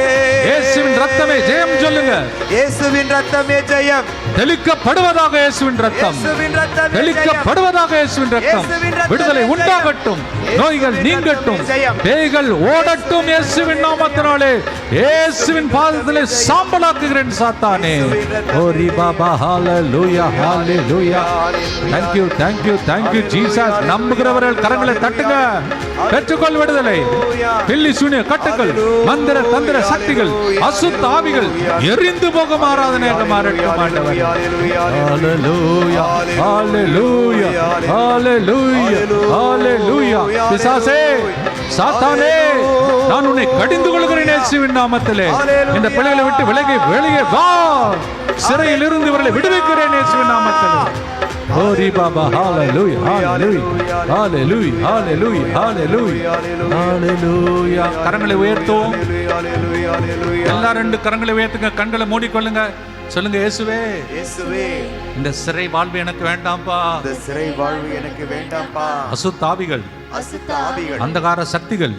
இயேசுவின் ரத்தமே ஜெயம் சொல்லுங்க. இயேசுவின் ரத்தமே ஜெயம். தெளிக்கப்படுவதாக இயேசுவின் ரத்தம். இயேசுவின் ரத்தமே ஜெயம். தெளிக்கப்படுவதாக இயேசுவின் ரத்தம். இயேசுவின் ரத்தமே விடுதலை ஜெயம். உண்டாகட்டும். நோய்கள் நீங்கட்டும். ஜெயம். பேய்கள் ஓடட்டும். இயேசுவின் நாமத்தினாலே இயேசுவின் பாதத்திலே சாம்பலாக்குகிறேன் சாத்தானே. ஓரி பாபா ஹalleluya ஹalleluya. Thank you thank you thank you Jesus. நம்புகிறவர்கள் கரங்களை தட்டுங்க. பெற்றுக்கொள் விடுதலை. பில்லி சூனிய கட்டுகள், மந்திர தந்திர சக்திகள், அசுத்த ஆவிகள் எரிந்து போகும் ஆராதனையாக மாறட்டும் ஆண்டவரே. ஹalleluya ஹalleluya ஹalleluya ஹalleluya. பிசாசே சாத்தானே நான் உன்னை கடிந்து கொள்கிறேன் இயேசுவின் நாமத்திலே. இந்த பிள்ளைகளை விட்டு வெளியே வா. சிறையில் இருந்து இவர்களை விடுவிக்கிறேன் இயேசுவின் நாமத்திலே. ஓரி பாபா ஹalleluya ஹalleluya ஹalleluya ஹalleluya ஹalleluya ஹalleluya. கரங்களை உயர்த்துவோம். எல்லாரும் ரெண்டு கரங்களை உயர்த்துங்க. கண்களை மூடிக்கொள்ளுங்க. சொல்லுங்க இயேசுவே இயேசுவே இந்த சிறை வாழ்வு எனக்கு வேண்டாம்ப்பா. இந்த சிறை வாழ்வு எனக்கு வேண்டாம்ப்பா. அசுத்த ஆவிகள், அசுத்த ஆவிகள், அந்தகார சக்திகள்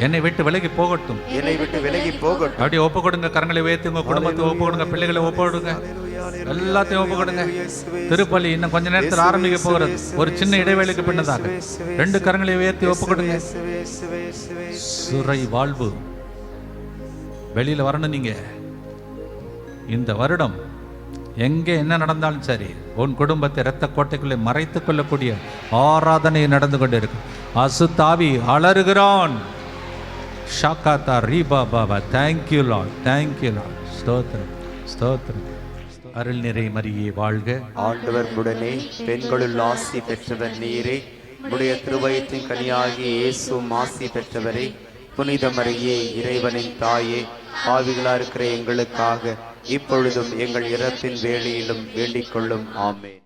என்னை விட்டு விலகி போகட்டும். விலகி போகட்டும். அப்படியே ஒப்பு கொடுங்க. கரங்களை உயர்த்துங்க. குடும்பத்தை ஒப்பு கொடுங்க. பிள்ளைகளை ஒப்பு கொடுங்க. எல்லாத்தையும் ஒப்பு கொடுங்க. திருப்பலி இன்னும் கொஞ்ச நேரத்தில் ஆரம்பிக்க போகிறது. ஒரு சின்ன இடைவேளைக்கு பின்னதாக ரெண்டு கரங்களை உயர்த்தி ஒப்பு கொடுங்க. சிறை வாழ்வு வெளியில வரணும். நீங்க இந்த வருடம் எங்கே என்ன நடந்தாலும் சரி, உன் குடும்பத்தை இரத்த கோட்டைக்குள்ளே மறைத்துக் கொள்ளக்கூடிய ஆராதனை நடந்து கொண்டிருக்கும். அசுத்தாவி அலறுகிறான். ஷாக்காத்தா ரீபா பாபா. Thank you Lord, thank you Lord. ஸ்தோத்திரம் ஸ்தோத்திரம். அருள் நிறை மரியே வாழ்க. ஆண்டவர் உடனே பெண்களுள் ஆசி பெற்றவர் நீரே. உடைய திருவயிற்றின் கனியாகிய இயேசுவும் ஆசி பெற்றவரே. புனித மரியே இறைவனின் தாயே, ஆவிகளா இருக்கிற எங்களுக்காக இப்பொழுதும் எங்கள் இறப்பின் வேளையிலும் வேண்டிக் கொள்ளும். ஆமென்.